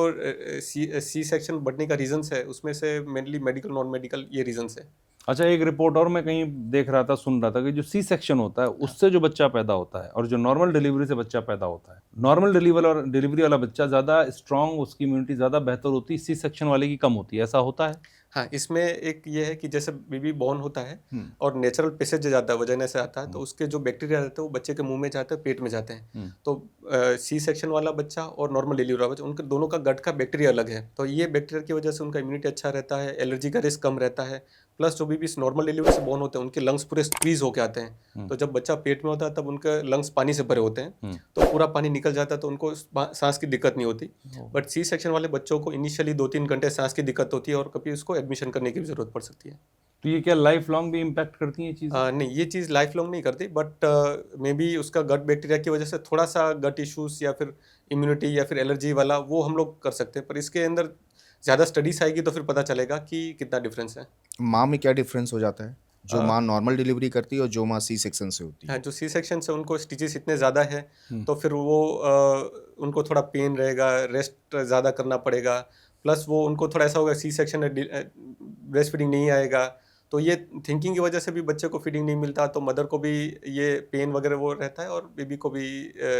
C सेक्शन बढ़ने का रीजंस है उसमें से मेनली मेडिकल, नॉन मेडिकल, ये रीजंस है। अच्छा, एक रिपोर्ट और मैं कहीं देख रहा था, सुन रहा था कि जो C सेक्शन होता है उससे जो बच्चा पैदा होता है और जो नॉर्मल डिलीवरी से बच्चा पैदा होता है, नॉर्मल डिलीवरी वाला बच्चा ज़्यादा स्ट्रांग, उसकी इम्यूनिटी ज़्यादा बेहतर होती है, C सेक्शन वाले की कम होती है, ऐसा होता है? हाँ, इसमें एक ये है कि जैसे बेबी बॉर्न होता है और नेचुरल पैसेज जाता है, वजह से आता है, तो उसके जो बैक्टीरिया रहते हैं वो बच्चे के मुंह में जाते हैं, पेट में जाते हैं। तो C सेक्शन वाला बच्चा और नॉर्मल डिलीवरी वाला बच्चा, उनके दोनों का गट का बैक्टीरिया अलग है। तो ये बैक्टीरिया की वजह से उनका इम्यूनिटी अच्छा रहता है, एलर्जी का रिस्क कम रहता है। प्लस जो बेबी नॉर्मल डिलीवरी से बॉर्न होते हैं उनके लंग्स पूरे स्क्वीज होके आते हैं। तो जब बच्चा पेट में होता है तब उनके लंग्स पानी से भरे होते हैं, तो पूरा पानी निकल जाता है, तो उनको सांस की दिक्कत नहीं होती। बट C सेक्शन वाले बच्चों को इनिशियली 2-3 घंटे सांस की दिक्कत होती है, और कभी उसको एडमिशन करने की भी जरूरत पड़ सकती है। तो ये क्या लाइफ लॉन्ग भी इम्पैक्ट करती हैं चीज़ें? नहीं, ये चीज़ लाइफ लॉन्ग नहीं करती, बट मे बी उसका गट बैक्टीरिया की वजह से थोड़ा सा गट इश्यूज या फिर इम्यूनिटी या फिर एलर्जी वाला वो हम लोग कर सकते हैं। पर इसके अंदर ज़्यादा स्टडीज आएगी तो फिर पता चलेगा कि कितना डिफरेंस है। माँ में क्या डिफरेंस हो जाता है, जो माँ नॉर्मल डिलीवरी करती है और जो माँ C सेक्शन से होती है? हाँ, जो C सेक्शन से उनको स्टिचेस इतने ज़्यादा है तो फिर वो उनको थोड़ा पेन रहेगा, रेस्ट ज़्यादा करना पड़ेगा। प्लस वो उनको थोड़ा ऐसा होगा C सेक्शन में ब्रेस्ट फीडिंग नहीं आएगा, तो ये थिंकिंग की वजह से भी बच्चे को फीडिंग नहीं मिलता, तो मदर को भी ये पेन वगैरह वो रहता है और बेबी को भी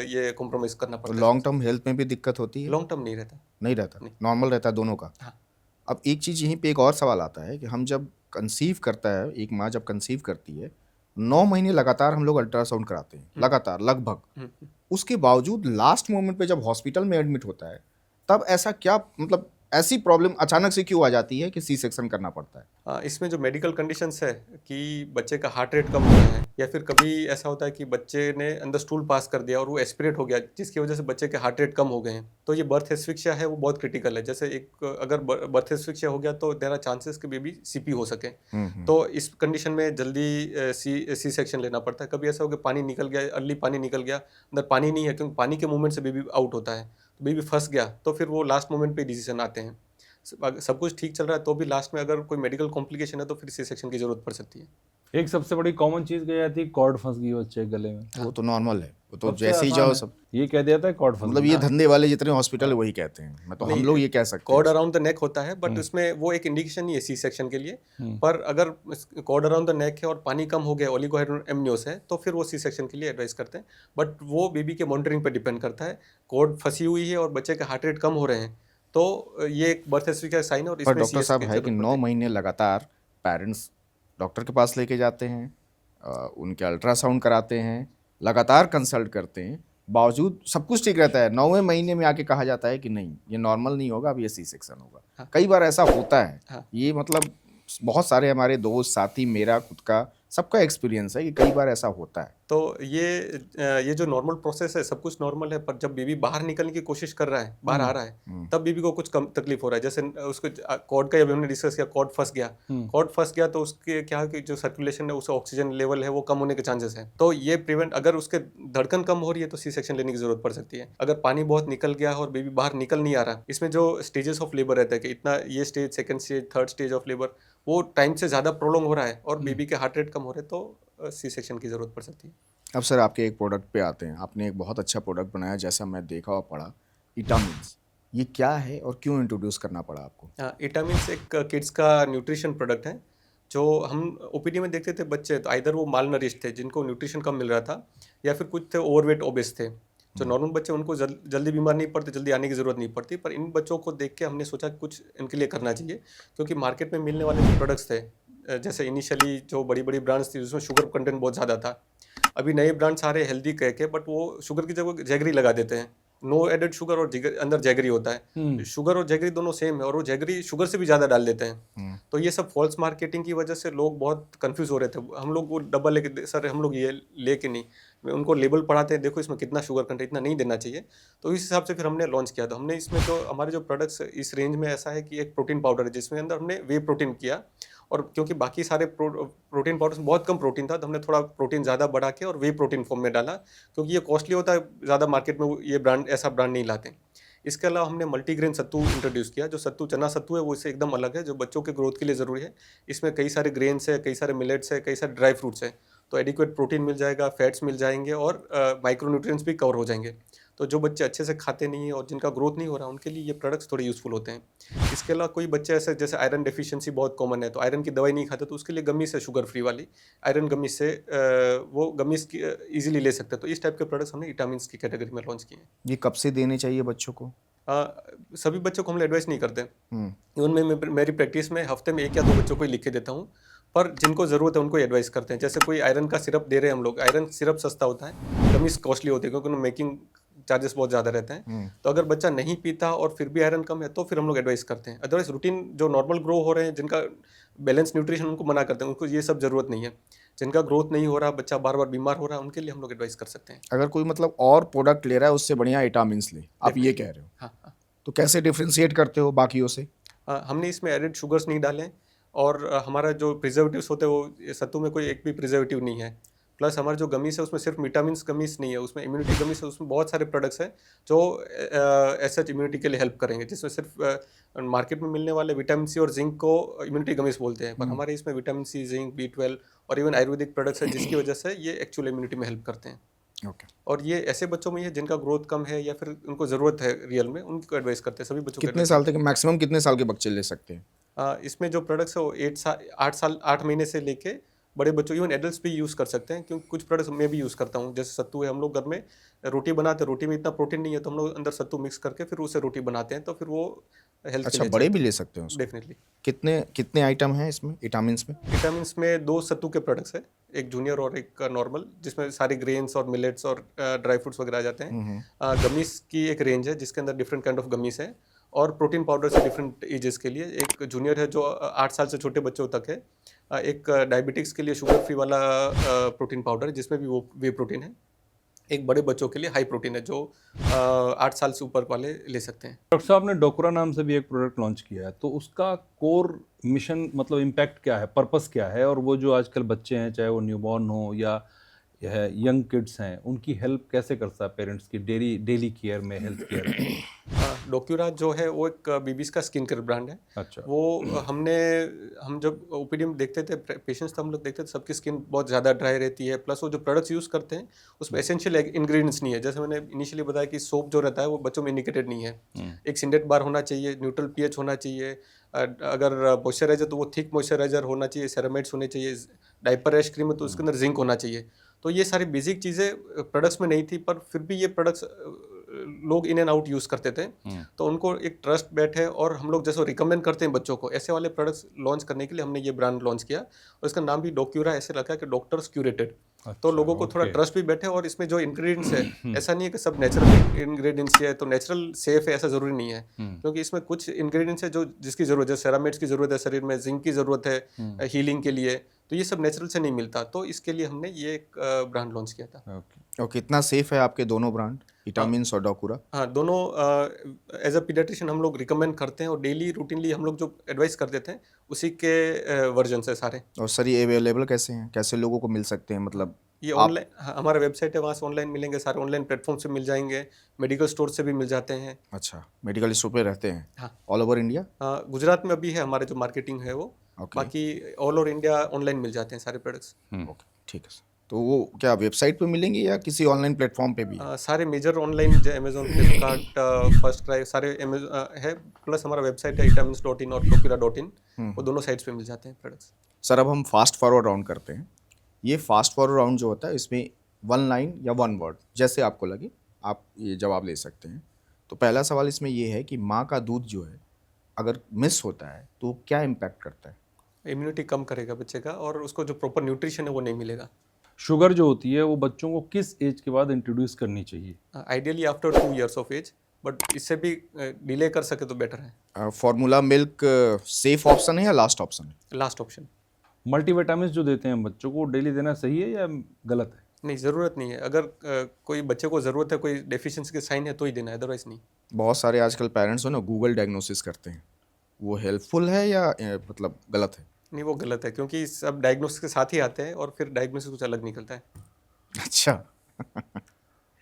ये कॉम्प्रोमाइज़ करना तो पड़ता है। लॉन्ग टर्म हेल्थ में भी दिक्कत होती है? लॉन्ग टर्म नहीं रहता। नहीं रहता, नहीं। नॉर्मल रहता है दोनों का। हाँ। अब एक चीज़ यहीं पे एक और सवाल आता है कि हम जब कंसीव करता है, एक माँ जब कंसीव करती है, 9 महीने लगातार हम लोग अल्ट्रासाउंड कराते हैं, लगातार लगभग। उसके बावजूद लास्ट मोमेंट पे जब हॉस्पिटल में एडमिट होता है, तब ऐसा क्या मतलब ऐसी प्रॉब्लम अचानक से क्यों आ जाती है कि सी सेक्शन करना पड़ता है? इसमें जो मेडिकल कंडीशंस है कि बच्चे का हार्ट रेट कम हो रहा है, या फिर कभी ऐसा होता है कि बच्चे ने अंदर स्टूल पास कर दिया और वो एस्पिरेट हो गया, जिसकी वजह से बच्चे के हार्ट रेट कम हो गए हैं, तो ये बर्थ एस्फिक्सिया है वो बहुत क्रिटिकल है। जैसे एक अगर बर्थ एस्फिक्सिया हो गया तो देयर आर चांसेस कि बेबी सीपी हो सके। तो इस कंडीशन में जल्दी सी सेक्शन लेना पड़ता है। कभी ऐसा हो गया पानी निकल गया, अर्ली पानी निकल गया, अंदर पानी नहीं है, क्योंकि पानी के मूवमेंट से बेबी आउट होता है, तो बेबी फंस गया, तो फिर वो लास्ट मोमेंट पे डिसीजन आते हैं। सब कुछ ठीक चल रहा है तो भी लास्ट में अगर कोई मेडिकल कॉम्प्लिकेशन है तो फिर सी सेक्शन की जरूरत पड़ सकती है। एक सबसे बड़ी कॉमन चीज कही जाती है कॉर्ड फंस गई बच्चे के गले में। वो तो नॉर्मल है, वो तो सबसे जैसे ही आसान जाओ है। सब, ये कह दिया था कॉर्ड फंस मतलब गई। ये धंधे वाले जितने हॉस्पिटल है वही कहते हैं, मैं तो हम लोग ये कह सकते कॉर्ड हैं। अराउंड द नेक होता है, बट उसमें वो एक इंडिकेशन नहीं है सी सेक्शन के लिए। पर अगर कॉर्ड अराउंड द नेक है और पानी कम हो गया, ओलिगोहेड्रोनियस है, तो फिर वो सी सेक्शन के लिए एडवाइस करते हैं। बट वो बेबी के मॉनिटरिंग पर डिपेंड करता है। कॉर्ड फंसी हुई है और बच्चे के हार्ट रेट कम हो रहे हैं, तो ये एक बर्थ एस्फिक्सिया का साइन है और पर इसमें डॉक्टर CS साहब की है कि जरूरत 9 पड़ती है। महीने लगातार पेरेंट्स डॉक्टर के पास लेके जाते हैं, उनके अल्ट्रासाउंड कराते हैं, लगातार कंसल्ट करते हैं, बावजूद सब कुछ ठीक रहता है, 9वें महीने में आके कहा जाता है कि नहीं ये नॉर्मल नहीं होगा, अब ये सी सेक्शन होगा। हाँ। कई बार ऐसा होता है। हाँ। ये मतलब बहुत सारे हमारे दोस्त साथी, मेरा खुद का सबका एक्सपीरियंस है कि कई बार ऐसा होता है। तो ये जो नॉर्मल प्रोसेस है, सब कुछ नॉर्मल है, पर जब बेबी बाहर निकलने की कोशिश कर रहा है, बाहर आ रहा है, तब बेबी को कुछ कम तकलीफ हो रहा है। जैसे उसको कॉर्ड का अभी हमने डिस्कस किया, कॉर्ड फंस गया तो उसके क्या कि जो सर्कुलेशन है, उसका ऑक्सीजन लेवल है वो कम होने के चांसेस है। तो ये प्रिवेंट, अगर उसके धड़कन कम हो रही है तो सी सेक्शन लेने की जरूरत पड़ सकती है। अगर पानी बहुत निकल गया और बेबी बाहर निकल नहीं आ रहा, इसमें जो स्टेजेस ऑफ लेबर रहता है कि इतना ये stage, second stage, third stage of labour, वो टाइम से ज़्यादा प्रोलॉन्ग हो रहा है और बेबी के हार्ट रेट कम हो रहे हैं, तो सी सेक्शन की ज़रूरत पड़ सकती है। अब सर आपके एक प्रोडक्ट पे आते हैं। आपने एक बहुत अच्छा प्रोडक्ट बनाया, जैसा मैं देखा और पढ़ा, इटामिन्स। ये क्या है और क्यों इंट्रोड्यूस करना पड़ा आपको? इटामिन्स एक किड्स का न्यूट्रिशन प्रोडक्ट है। जो हम ओपीडी में देखते थे बच्चे, तो आइदर वो माल नरिश थे जिनको न्यूट्रिशन कम मिल रहा था, या फिर कुछ थे ओवरवेट ओबेस थे। जो नॉर्मल बच्चे, उनको जल्दी बीमार नहीं पड़ते, जल्दी आने की ज़रूरत नहीं पड़ती। पर इन बच्चों को देख के हमने सोचा कुछ इनके लिए करना चाहिए, क्योंकि मार्केट में मिलने वाले जो प्रोडक्ट्स थे, जैसे इनिशियली जो बड़ी बड़ी ब्रांड्स थी उसमें शुगर कंटेंट बहुत ज़्यादा था। अभी नए ब्रांड्स आ रहे हेल्दी कह के, बट वो शुगर की जगह जैगरी लगा देते हैं। नो एडेड शुगर और अंदर जैगरी होता है। शुगर और जैगरी दोनों सेम है और वो जैगरी शुगर से भी ज़्यादा डाल देते हैं। तो ये सब फॉल्स मार्केटिंग की वजह से लोग बहुत कंफ्यूज हो रहे थे। हम लोग वो डब्बा लेके, सर हम लोग ये लेके नहीं, उनको लेबल पढ़ाते हैं, देखो इसमें कितना शुगर कंटेंट, इतना नहीं देना चाहिए। तो इस हिसाब से फिर हमने लॉन्च किया। तो हमने इसमें जो हमारे जो प्रोडक्ट्स इस रेंज में ऐसा है कि एक प्रोटीन पाउडर है जिसमें अंदर हमने वे प्रोटीन किया, और क्योंकि बाकी सारे प्रोटीन पाउडर्स में बहुत कम प्रोटीन था, तो हमने थोड़ा प्रोटीन ज़्यादा बढ़ा के और वे प्रोटीन फॉर्म में डाला, क्योंकि ये कॉस्टली होता है, ज़्यादा मार्केट में ये ब्रांड ऐसा ब्रांड नहीं लाते। इसके अलावा हमने मल्टीग्रेन सत्तू इंट्रोड्यूस किया। जो सत्तू चना सत्तू है वो इससे एकदम अलग है, जो बच्चों के ग्रोथ के लिए ज़रूरी है। इसमें कई सारे ग्रेन्स है, कई सारे मिलेट्स है, कई सारे ड्राई फ्रूट्स है, तो एडिक्वेट प्रोटीन मिल जाएगा, फैट्स मिल जाएंगे और माइक्रोन्यूट्रिएंट्स भी कवर हो जाएंगे। तो जो बच्चे अच्छे से खाते नहीं है और जिनका ग्रोथ नहीं हो रहा, उनके लिए ये प्रोडक्ट्स थोड़े यूज़फुल होते हैं। इसके अलावा कोई बच्चे ऐसे, जैसे आयरन डेफिशिएंसी बहुत कॉमन है, तो आयरन की दवाई नहीं खाते, तो उसके लिए गमीज है, शुगर फ्री वाली आयरन गमीज से वो गमीज की ईजिली ले सकते हैं। तो इस टाइप के प्रोडक्ट्स हमने विटामिन्स की कैटेगरी में लॉन्च किए हैं। ये कब से देने चाहिए बच्चों को? सभी बच्चों को हम एडवाइस नहीं करते। इवन मैं मेरी प्रैक्टिस में हफ्ते में 1 या 2 बच्चों को ही लिख के देता हूँ, पर जिनको ज़रूरत है उनको एडवाइस करते हैं। जैसे कोई आयरन का सिरप दे रहे हैं हम लोग, आयरन सिरप सस्ता होता है, गमीज कॉस्टली होते हैं क्योंकि उनमें मेकिंग चार्जेस बहुत ज़्यादा रहते हैं। तो अगर बच्चा नहीं पीता और फिर भी आयरन कम है, तो फिर हम लोग एडवाइस करते हैं। अदरवाइज रूटीन जो नॉर्मल ग्रो हो रहे हैं, जिनका बैलेंस न्यूट्रिशन, उनको मना करते हैं, उनको ये सब ज़रूरत नहीं है। जिनका ग्रोथ नहीं हो रहा, बच्चा बार बार बीमार हो रहा है, उनके लिए हम लोग एडवाइस कर सकते हैं। अगर कोई मतलब और प्रोडक्ट ले रहा है उससे बढ़िया विटामिन्स ले, आप ये कह रहे हो? हाँ। तो कैसे डिफ्रेंशिएट करते हो बाकियों से? हमने इसमें एडेड शुगर्स नहीं डाले, और हमारा जो प्रिजर्वेटिव्स होते हैं वो सत्तू में कोई एक भी प्रिजर्वेटिव नहीं है। प्लस हमारे जो गमीज है उसमें सिर्फ विटामिन्स गमीज नहीं है, उसमें इम्यूनिटी गमीज है, उसमें बहुत सारे प्रोडक्ट्स हैं जो एज इम्यूनिटी के लिए हेल्प करेंगे। जिसमें सिर्फ मार्केट में मिलने वाले विटामिन सी और जिंक को इम्यूनिटी गमीज बोलते हैं, पर हमारे इसमें विटामिन सी, जिंक, B12 और इवन आयुर्वेदिक प्रोडक्ट्स है, जिसकी वजह से ये एक्चुअल इम्यूनिटी में हेल्प करते हैं। ओके। और ये ऐसे बच्चों में है जिनका ग्रोथ कम है या फिर उनको ज़रूरत है रियल में, उनको एडवाइस करते हैं। सभी बच्चों को कितने साल तक मैक्सिमम कितने साल के बच्चे ले सकते हैं? इसमें जो प्रोडक्ट्स है वो 8 महीने से लेके बड़े बच्चों इवन एडल्ट्स भी यूज़ कर सकते हैं, क्योंकि कुछ प्रोडक्ट्स मैं भी यूज़ करता हूँ। जैसे सत्तू है, हम लोग घर में रोटी बनाते हैं, रोटी में इतना प्रोटीन नहीं है तो हम लोग अंदर सत्तू मिक्स करके फिर उससे रोटी बनाते हैं, तो फिर वो हेल्थ के अच्छा, लिए बड़े भी ले सकते हैं उसको? डेफिनेटली। कितने कितने आइटम हैं इसमें विटामिन्स में? विटामिन्स में 2 सत्तू के प्रोडक्ट्स है, एक जूनियर और एक नॉर्मल, जिसमें सारे ग्रेन्स और मिलेट्स और ड्राई फ्रूट्स वगैरह आ जाते हैं। गमीस की एक रेंज है जिसके अंदर डिफरेंट काइंड ऑफ गमीस है, और प्रोटीन पाउडर से डिफरेंट एजेस के लिए। एक जूनियर है जो 8 साल से छोटे बच्चों तक है। एक डायबिटिक्स के लिए शुगर फ्री वाला प्रोटीन पाउडर है जिसमें भी वो वे प्रोटीन है। एक बड़े बच्चों के लिए हाई प्रोटीन है जो 8 साल से ऊपर वाले ले सकते हैं। डॉक्टर साहब ने डोकरा नाम से भी एक प्रोडक्ट लॉन्च किया है, तो उसका कोर मिशन मतलब इम्पैक्ट क्या है, पर्पस क्या है, और वो जो आजकल बच्चे हैं चाहे वो न्यूबॉर्न हो या यंग किड्स हैं, उनकी हेल्प कैसे करता है पेरेंट्स की डेली केयर में, हेल्थ केयर में? डोक्यूरा जो है वो एक बीबीज का स्किन केयर ब्रांड है। अच्छा। वो हम जब ओपीडी में देखते थे पेशेंट्स, तो हम लोग देखते थे सबकी स्किन बहुत ज़्यादा ड्राई रहती है, प्लस वो जो प्रोडक्ट्स यूज़ करते हैं उसमें एसेंशियल इंग्रेडिएंट्स नहीं है। जैसे मैंने इनिशियली बताया कि सोप जो रहता है वो बच्चों में इंडिकेटेड नहीं है। एक सिंडेट बार होना चाहिए, न्यूट्रल पीएच होना चाहिए, अगर मॉइस्चराइजर तो वो थिक मॉइस्चराइजर होना चाहिए, सेरामाइड्स होने चाहिए, डायपर रैश क्रीम है तो उसके अंदर जिंक होना चाहिए। तो ये सारी बेसिक चीज़ें प्रोडक्ट्स में नहीं थी, पर फिर भी ये प्रोडक्ट्स लोग इन एंड आउट यूज़ करते थे, तो उनको एक ट्रस्ट बैठे, और हम लोग जैसे रिकमेंड करते हैं बच्चों को ऐसे वाले प्रोडक्ट्स लॉन्च करने के लिए हमने ये ब्रांड लॉन्च किया, और इसका नाम भी डोक्यूरा ऐसे रखा है कि डॉक्टर्स क्यूरेटेड। तो लोगों को थोड़ा ट्रस्ट भी बैठे, और इसमें जो इंग्रेडिएंट्स है ऐसा नहीं है कि सब नेचुरल इंग्रेडिएंट्स है तो नेचुरल सेफ है, ऐसा ज़रूरी नहीं है। क्योंकि इसमें कुछ इंग्रेडिएंट्स है जो जिसकी ज़रूरत है, सेरामाइड्स की ज़रूरत है शरीर में, जिंक की ज़रूरत है हीलिंग के लिए, तो ये सब नेचुरल से नहीं मिलता, तो इसके लिए हमने ये एक ब्रांड लॉन्च किया था। और कितना सेफ है आपके दोनों ब्रांड, विटामिन्स और डोकूरा? हाँ, दोनों एज अ पीडियाट्रिशियन हम लोग रिकमेंड करते हैं, और डेली रूटीनली हम लोग जो एडवाइस कर देते हैं उसी के वर्जन है सारे। और सर ये अवेलेबल कैसे हैं, कैसे लोगों को मिल सकते हैं? मतलब ये ऑनलाइन, हमारा वेबसाइट है, वहाँ से ऑनलाइन मिलेंगे, सारे ऑनलाइन प्लेटफॉर्म से मिल जाएंगे, मेडिकल स्टोर से भी मिल जाते हैं। अच्छा, मेडिकल स्टोर पे रहते हैं? हाँ, ऑल ओवर इंडिया? गुजरात में अभी है हमारे जो मार्केटिंग है वो, बाकी ऑल ओवर इंडिया ऑनलाइन मिल जाते हैं सारे प्रोडक्ट्स। ओके, ठीक है सर। तो वो क्या वेबसाइट पे मिलेंगे या किसी ऑनलाइन प्लेटफॉर्म पे भी? सारे मेजर ऑनलाइन जो अमेजोन, फ्लिपकार्ट, फर्स्ट क्राई, सारे है, प्लस हमारा वेबसाइट है vitamins.in और डोक्यूरा.in, वो दोनों साइट्स पे मिल जाते हैं प्रोडक्ट्स। सर अब हम फास्ट फॉरवर्ड राउंड करते हैं। ये फास्ट फॉरवर्ड राउंड जो होता है इसमें 1 लाइन या 1 वर्ड जैसे आपको लगे आप ये जवाब ले सकते हैं। तो पहला सवाल इसमें ये है कि माँ का दूध जो है अगर मिस होता है तो क्या इम्पैक्ट करता है? इम्यूनिटी कम करेगा बच्चे का, और उसको जो प्रॉपर न्यूट्रिशन है वो नहीं मिलेगा। शुगर जो होती है वो बच्चों को किस एज के बाद इंट्रोड्यूस करनी चाहिए? Ideally after 2 years of age, but इससे भी डिले कर सके तो बेटर है। फार्मूला मिल्क सेफ ऑप्शन है या लास्ट ऑप्शन है? Last option. मल्टीविटामिन्स जो देते हैं बच्चों को डेली देना सही है या गलत है? नहीं, ज़रूरत नहीं है। अगर कोई बच्चे को ज़रूरत है, कोई डेफिशिएंसी के साइन है तो ही देना है, अदरवाइज नहीं। बहुत सारे आजकल पेरेंट्स हो ना गूगल डायग्नोसिस करते हैं, वो हेल्पफुल है या मतलब गलत है? नहीं, वो गलत है, क्योंकि सब डायग्नोसिस के साथ ही आते हैं और फिर डायग्नोसिस कुछ अलग निकलता है। अच्छा।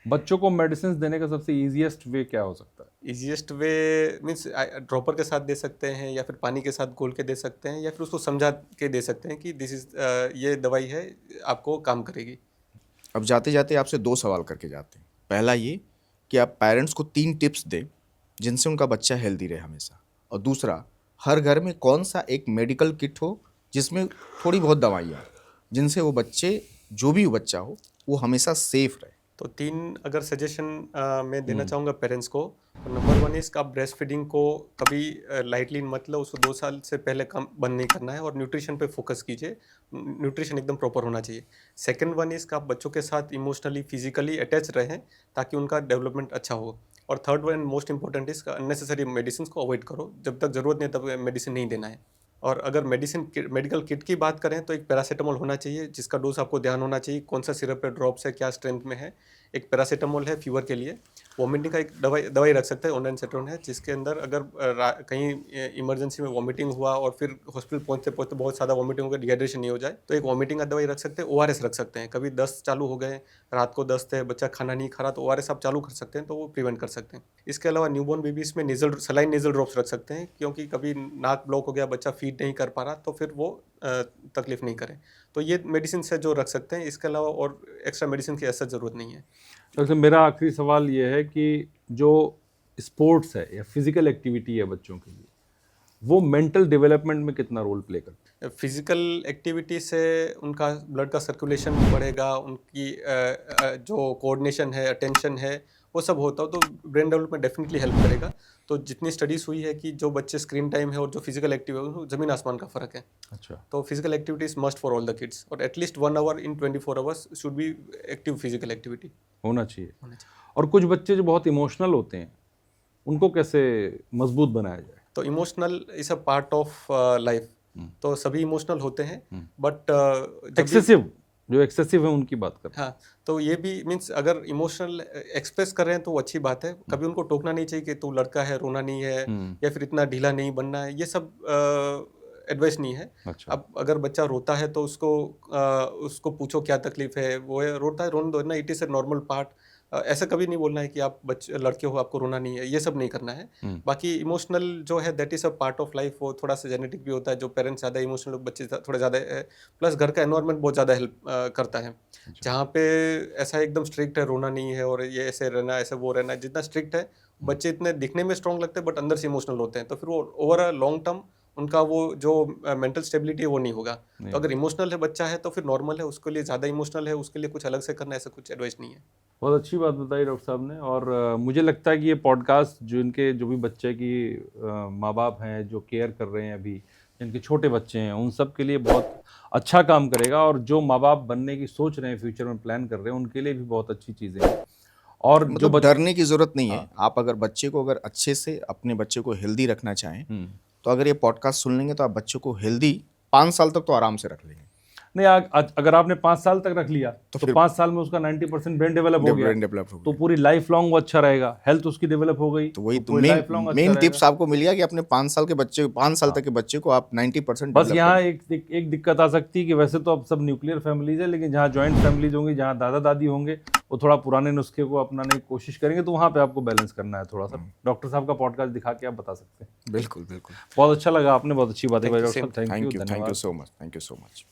बच्चों को मेडिसिन देने का सबसे इजीएस्ट वे क्या हो सकता है? ईजीएस्ट वे मीन्स ड्रॉपर के साथ दे सकते हैं, या फिर पानी के साथ घोल के दे सकते हैं, या फिर उसको समझा के दे सकते हैं कि दिस इज ये दवाई है, आपको काम करेगी। अब जाते जाते आपसे 2 सवाल करके जाते हैं। पहला ये कि आप पेरेंट्स को 3 टिप्स दें जिनसे उनका बच्चा हेल्दी रहे हमेशा, और दूसरा हर घर में कौन सा एक मेडिकल किट हो जिसमें थोड़ी बहुत दवाइयाँ जिनसे वो बच्चे जो भी बच्चा हो वो हमेशा सेफ रहे। तो 3 अगर सजेशन मैं देना चाहूँगा पेरेंट्स को, तो नंबर 1 इज आप ब्रेस्ट फीडिंग को कभी लाइटली मत लो, उसको 2 साल से पहले कम बंद नहीं करना है, और न्यूट्रिशन पे फोकस कीजिए, न्यूट्रिशन एकदम प्रॉपर होना चाहिए। सेकंड वन इज आप बच्चों के साथ इमोशनली फिजिकली अटैच रहें ताकि उनका डेवलपमेंट अच्छा हो। और third one most important is unnecessary medicine को अवॉइड करो, जब तक ज़रूरत नहीं तब मेडिसिन नहीं देना है। और अगर मेडिकल किट की बात करें तो एक पैरासीटामोल होना चाहिए, जिसका डोज आपको ध्यान होना चाहिए, कौन सा सिरप है, ड्रॉप्स है, क्या स्ट्रेंथ में है। एक पैरासीटामोल है फीवर के लिए। वॉमिटिंग का एक दवाई रख सकते हैं, ऑनलाइन है, जिसके अंदर अगर कहीं इमरजेंसी में वॉमिटिंग हुआ और फिर हॉस्पिटल पहुंचते पहुंचते बहुत ज़्यादा वॉमिटिंग हो गई, डिहाइड्रेशन नहीं हो जाए, तो एक वॉमिटिंग का दवाई रख सकते हैं। ORS रख सकते हैं, कभी दस्त चालू हो गए, रात को दस्त है, बच्चा खाना नहीं खा रहा, तो ORS आप चालू कर सकते हैं, तो वो प्रिवेंट कर सकते हैं। इसके अलावा न्यूबॉर्न बेबीज में सलाइन नेजल ड्रॉप्स रख सकते हैं, क्योंकि कभी नाक ब्लॉक हो गया, बच्चा फीड नहीं कर पा रहा, तो फिर वो तकलीफ नहीं करे। तो ये मेडिसिन है जो रख सकते हैं, इसके अलावा और एक्स्ट्रा मेडिसिन की ऐसा ज़रूरत नहीं है। तो मेरा आखिरी सवाल ये है कि जो स्पोर्ट्स है या फिजिकल एक्टिविटी है बच्चों के लिए, वो मेंटल डेवलपमेंट में कितना रोल प्ले करते हैं? फिजिकल एक्टिविटी से उनका ब्लड का सर्कुलेशन बढ़ेगा, उनकी जो कोऑर्डिनेशन है, अटेंशन है, वो सब होता हो तो ब्रेन डेवलपमेंट डेफिनेटली हेल्प करेगा। तो जितनी स्टडीज़ हुई है कि जो बच्चे स्क्रीन टाइम है और जो फिजिकल एक्टिव है उसमें ज़मीन आसमान का फ़र्क है। अच्छा, तो physical activity is must for all the kids, और at least 1 hour in 24 hours should be active physical activity होना चाहिए। और कुछ बच्चे जो बहुत इमोशनल होते हैं, उनको कैसे मजबूत बनाया जाए? तो emotional is a part of life. तो सभी इमोशनल होते हैं, बट जो एक्सेसिव है उनकी बात कर। हाँ, तो ये भी मीन्स अगर इमोशनल एक्सप्रेस कर रहे हैं तो वो अच्छी बात है। कभी उनको टोकना नहीं चाहिए कि तू लड़का है, रोना नहीं है, या फिर इतना ढीला नहीं बनना है, ये सब एडवाइस नहीं है। अच्छा। अब अगर बच्चा रोता है तो उसको पूछो क्या तकलीफ है, वो रोता है, रोने दो ना, it is a normal part. ऐसा कभी नहीं बोलना है कि आप बच्चे लड़के हो आपको रोना नहीं है, ये सब नहीं करना है। बाकी इमोशनल जो है that is a part of life, वो थोड़ा सा जेनेटिक भी होता है। जो पेरेंट्स ज़्यादा इमोशनल, बच्चे थोड़े ज़्यादा, प्लस घर का एनवायरनमेंट बहुत ज़्यादा हेल्प करता है। जहाँ पे ऐसा एकदम स्ट्रिक्ट है, रोना नहीं है और ये ऐसे रहना, ऐसे वो रहना, जितना स्ट्रिक्ट है बच्चे इतने दिखने में स्ट्रॉन्ग लगते हैं बट अंदर से इमोशनल होते हैं, तो फिर वो ओवर अ लॉन्ग टर्म उनका वो जो मेंटल स्टेबिलिटी है वो नहीं होगा। तो अगर इमोशनल है बच्चा है तो फिर नॉर्मल है, उसके लिए ज़्यादा इमोशनल है उसके लिए कुछ अलग से करना, ऐसा कुछ एडवाइस नहीं है। बहुत अच्छी बात बताई डॉक्टर साहब ने। और मुझे लगता है कि ये पॉडकास्ट जो भी बच्चे की माँ बाप हैं जो केयर कर रहे हैं, अभी जिनके छोटे बच्चे हैं, उन सब के लिए बहुत अच्छा काम करेगा। और जो माँ बाप बनने की सोच रहे हैं, फ्यूचर में प्लान कर रहे हैं, उनके लिए भी बहुत अच्छी चीज़ें हैं। और मतलब डरने की ज़रूरत नहीं है। आप अगर बच्चे को अगर अच्छे से अपने बच्चे को हेल्दी रखना चाहें तो अगर ये पॉडकास्ट सुन लेंगे तो आप बच्चों को हेल्दी 5 साल तक तो आराम से रख लेंगे। नहीं, अगर आपने 5 साल तक रख लिया तो 5 साल में उसका 90% ब्रेन डेवलप हो गया, तो पूरी लाइफ लॉन्ग वो अच्छा रहेगा, हेल्थ उसकी डेवलप हो गई। तो वही तो मेन टिप्स आपको मिल गया कि अपने 5 साल तक के बच्चे को आप 90%। बस यहाँ एक दिक्कत आ सकती है कि वैसे तो अब सब न्यूक्लियर फैमिलीज है, लेकिन जहाँ जॉइंट फैमिलीज होंगी, जहाँ दादा दादी होंगे, वो थोड़ा पुराने नुस्खे को अपनाने की कोशिश करेंगे, तो वहाँ पे आपको बैलेंस करना है थोड़ा सा। डॉक्टर साहब का पॉडकास्ट दिखा के आप बता सकते हैं। बिल्कुल बिल्कुल, बहुत अच्छा लगा, आपने बहुत अच्छी बातें बताई डॉक्टर साहब। Thank you so much.